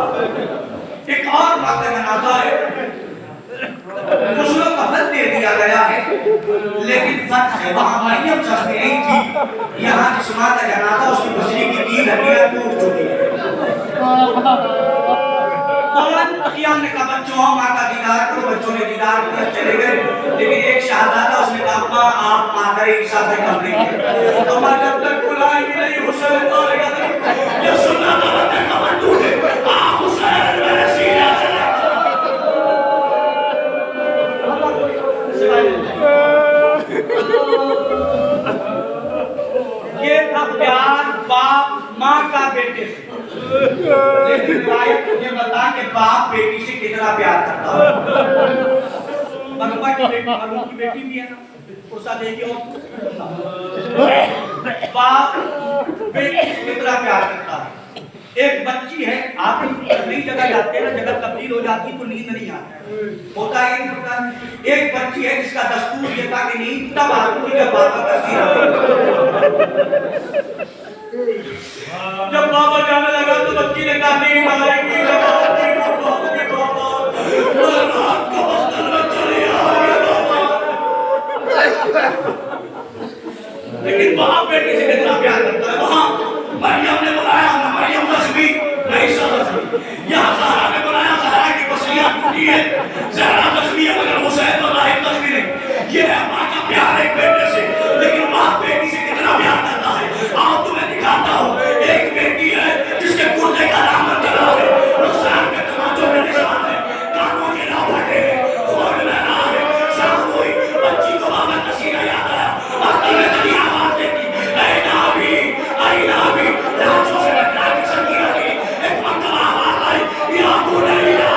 एक और माँ का जनाजा है। मुस्लिम का फत दे दिया गया है, लेकिन फत है वहाँ मरियम सस्ती नहीं थी। यहाँ जिस माँ का जनाजा, उसकी बसरी की 3 हड्डियाँ टूट चुकी है। ने कहा बच्चों हम माँ का दीदार करो, बच्चों ने दीदार किया, चले गए। लेकिन एक शहजादा उसने कहा अम्मा आप मादर ईसा से कम नहीं है, अम्मा जब तक बुलाएंगे नहीं हुसैन आएगा नहीं, ये सुनना तो बंदे कमर टूटे, आ हुसैन मेरे सीने से। ये था प्यार बाप माँ का बेटे से। लेकिन रिवायत मुझे बता कि बाप बेटी से कितना प्यार करता है। मरहूमा की बेटी, मरहूम की बेटी भी है ना, उसका देखिए बाप बेटी से कितना प्यार करता है। एक बच्ची है, आप नई जगह जाते हैं ना, जगह तब्दील हो जाती है तो नींद नहीं आती, होता है नहीं होता। एक बच्ची है जिसका दस्तूर ये था कि नींद तब आती थी जब बाबा का सीना, जब बाबा जाने लगा तो बच्ची ने कहा नींद आएगी, रात को बस्तर में चले आओगे बाबा। लेकिन बाप बेटी से कितना प्यार करता है। वहाँ मरियम ने बुलाया, मरियम तस्बीह नहीं समझ, यहाँ ज़हरा ने बुलाया, ज़हरा की बसरियाँ जानती है ज़हरा जख्मी है मगर हुसैन तो लाहिक जख्मी नहीं। ये है माँ का प्यार एक बेटे से, लेकिन बाप बेटी से कितना प्यार करता है। आओ तुम्हें दिखाता हूँ। एक बेटी है जिसके कुर्ते का दामन चला है, हुसैन के तमाचों में निशान है, कानों के ना फटे, होंठ में ना है, शाम हुई बच्ची को बाबा का सीना याद आया, अक्ल में चली आवाज देती, ऐ नाभी, लाशों से टकरा के सकीना की एक मंगल आवाज आई, या बुनैया,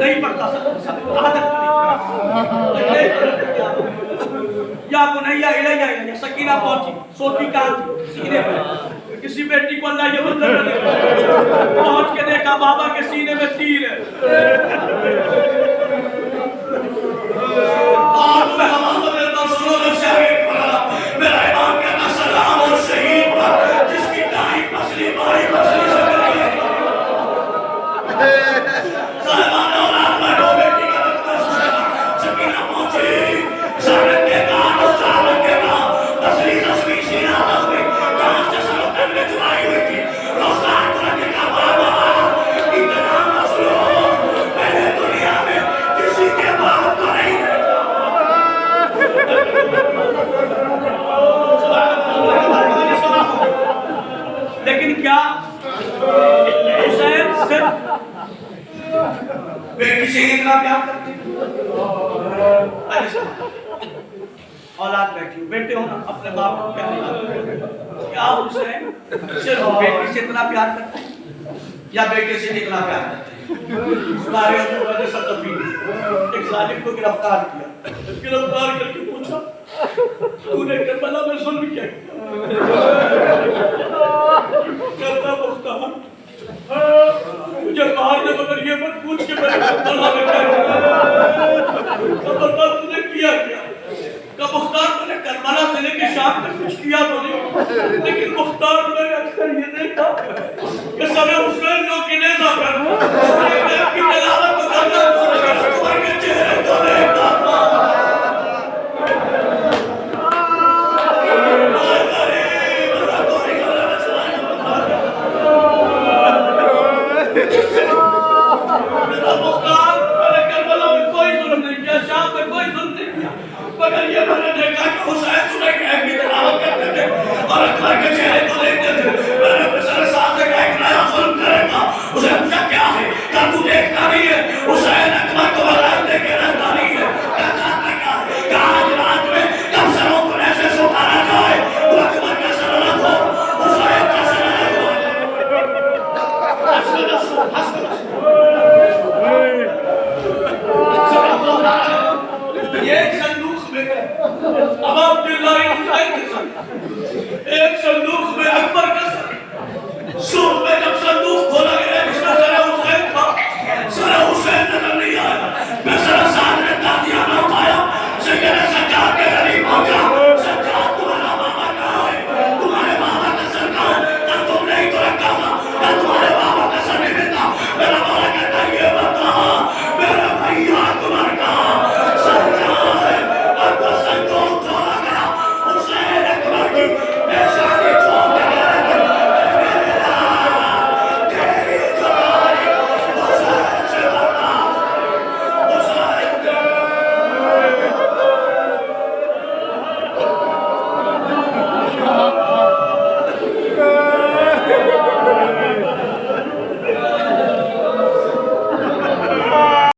नहीं पड़ता या बुनैया इलैया सकीना पहुंची, सोती कहाँ थी? सीने पे। किसी बेटी को अल्लाह ये बंदर न दे। पहुंच के देखा बाबा के सीने में तीर है। और मैं हवाला देता सुनो मेरा इमाम कहता सलाम और शहीद पर जिसकी दाई पसली बाई पसली से मिली है। साहिबान औलाद में दो बेटी का रखता सकीना पहुंची, सारक के कान और सारक के कान पसली जख्मी सीना जख्मी कांच से सलोतन में जुड़ाई हुई थी। रोज़ान को रखे का बाबा इतना मसलूम मैंने दुनिया में किसी के बाप को नहीं लेकिन क्या हुसैन सिर्फ बेटी से इतना प्यार करते? औलाद बैठी बेटे हो ना अपने बाप को प्यार करते। क्या हुसैन सिर्फ बेटी से इतना प्यार करते हैं या बेटे से इतना प्यार करते हैं? सारे एक जालिम को गिरफ्तार किया, गिरफ्तार करके पूछा तूने करबला में जुल्म क्या किया? कहता मुख्तार मुझे बाहर ने मगर ये मत पूछ के मैंने करबला में क्या किया। बता तूने किया क्या? का मुख्तार मैंने करबला से लेके शाम तक कुछ किया तो नहीं, लेकिन मुख्तार मैंने अक्सर ये देखा कि समय हुसैन लोग की नेज़ा पर की तलावत को करना तुम्हारे के चेहरे को देखता था। मुख्तार मैंने करबला में कोई जुल्म नहीं किया, शाम में कोई जुल्म नहीं किया, मगर ये मैंने देखा कि हुसैन सुबह की तलावत करते थे और अकबर के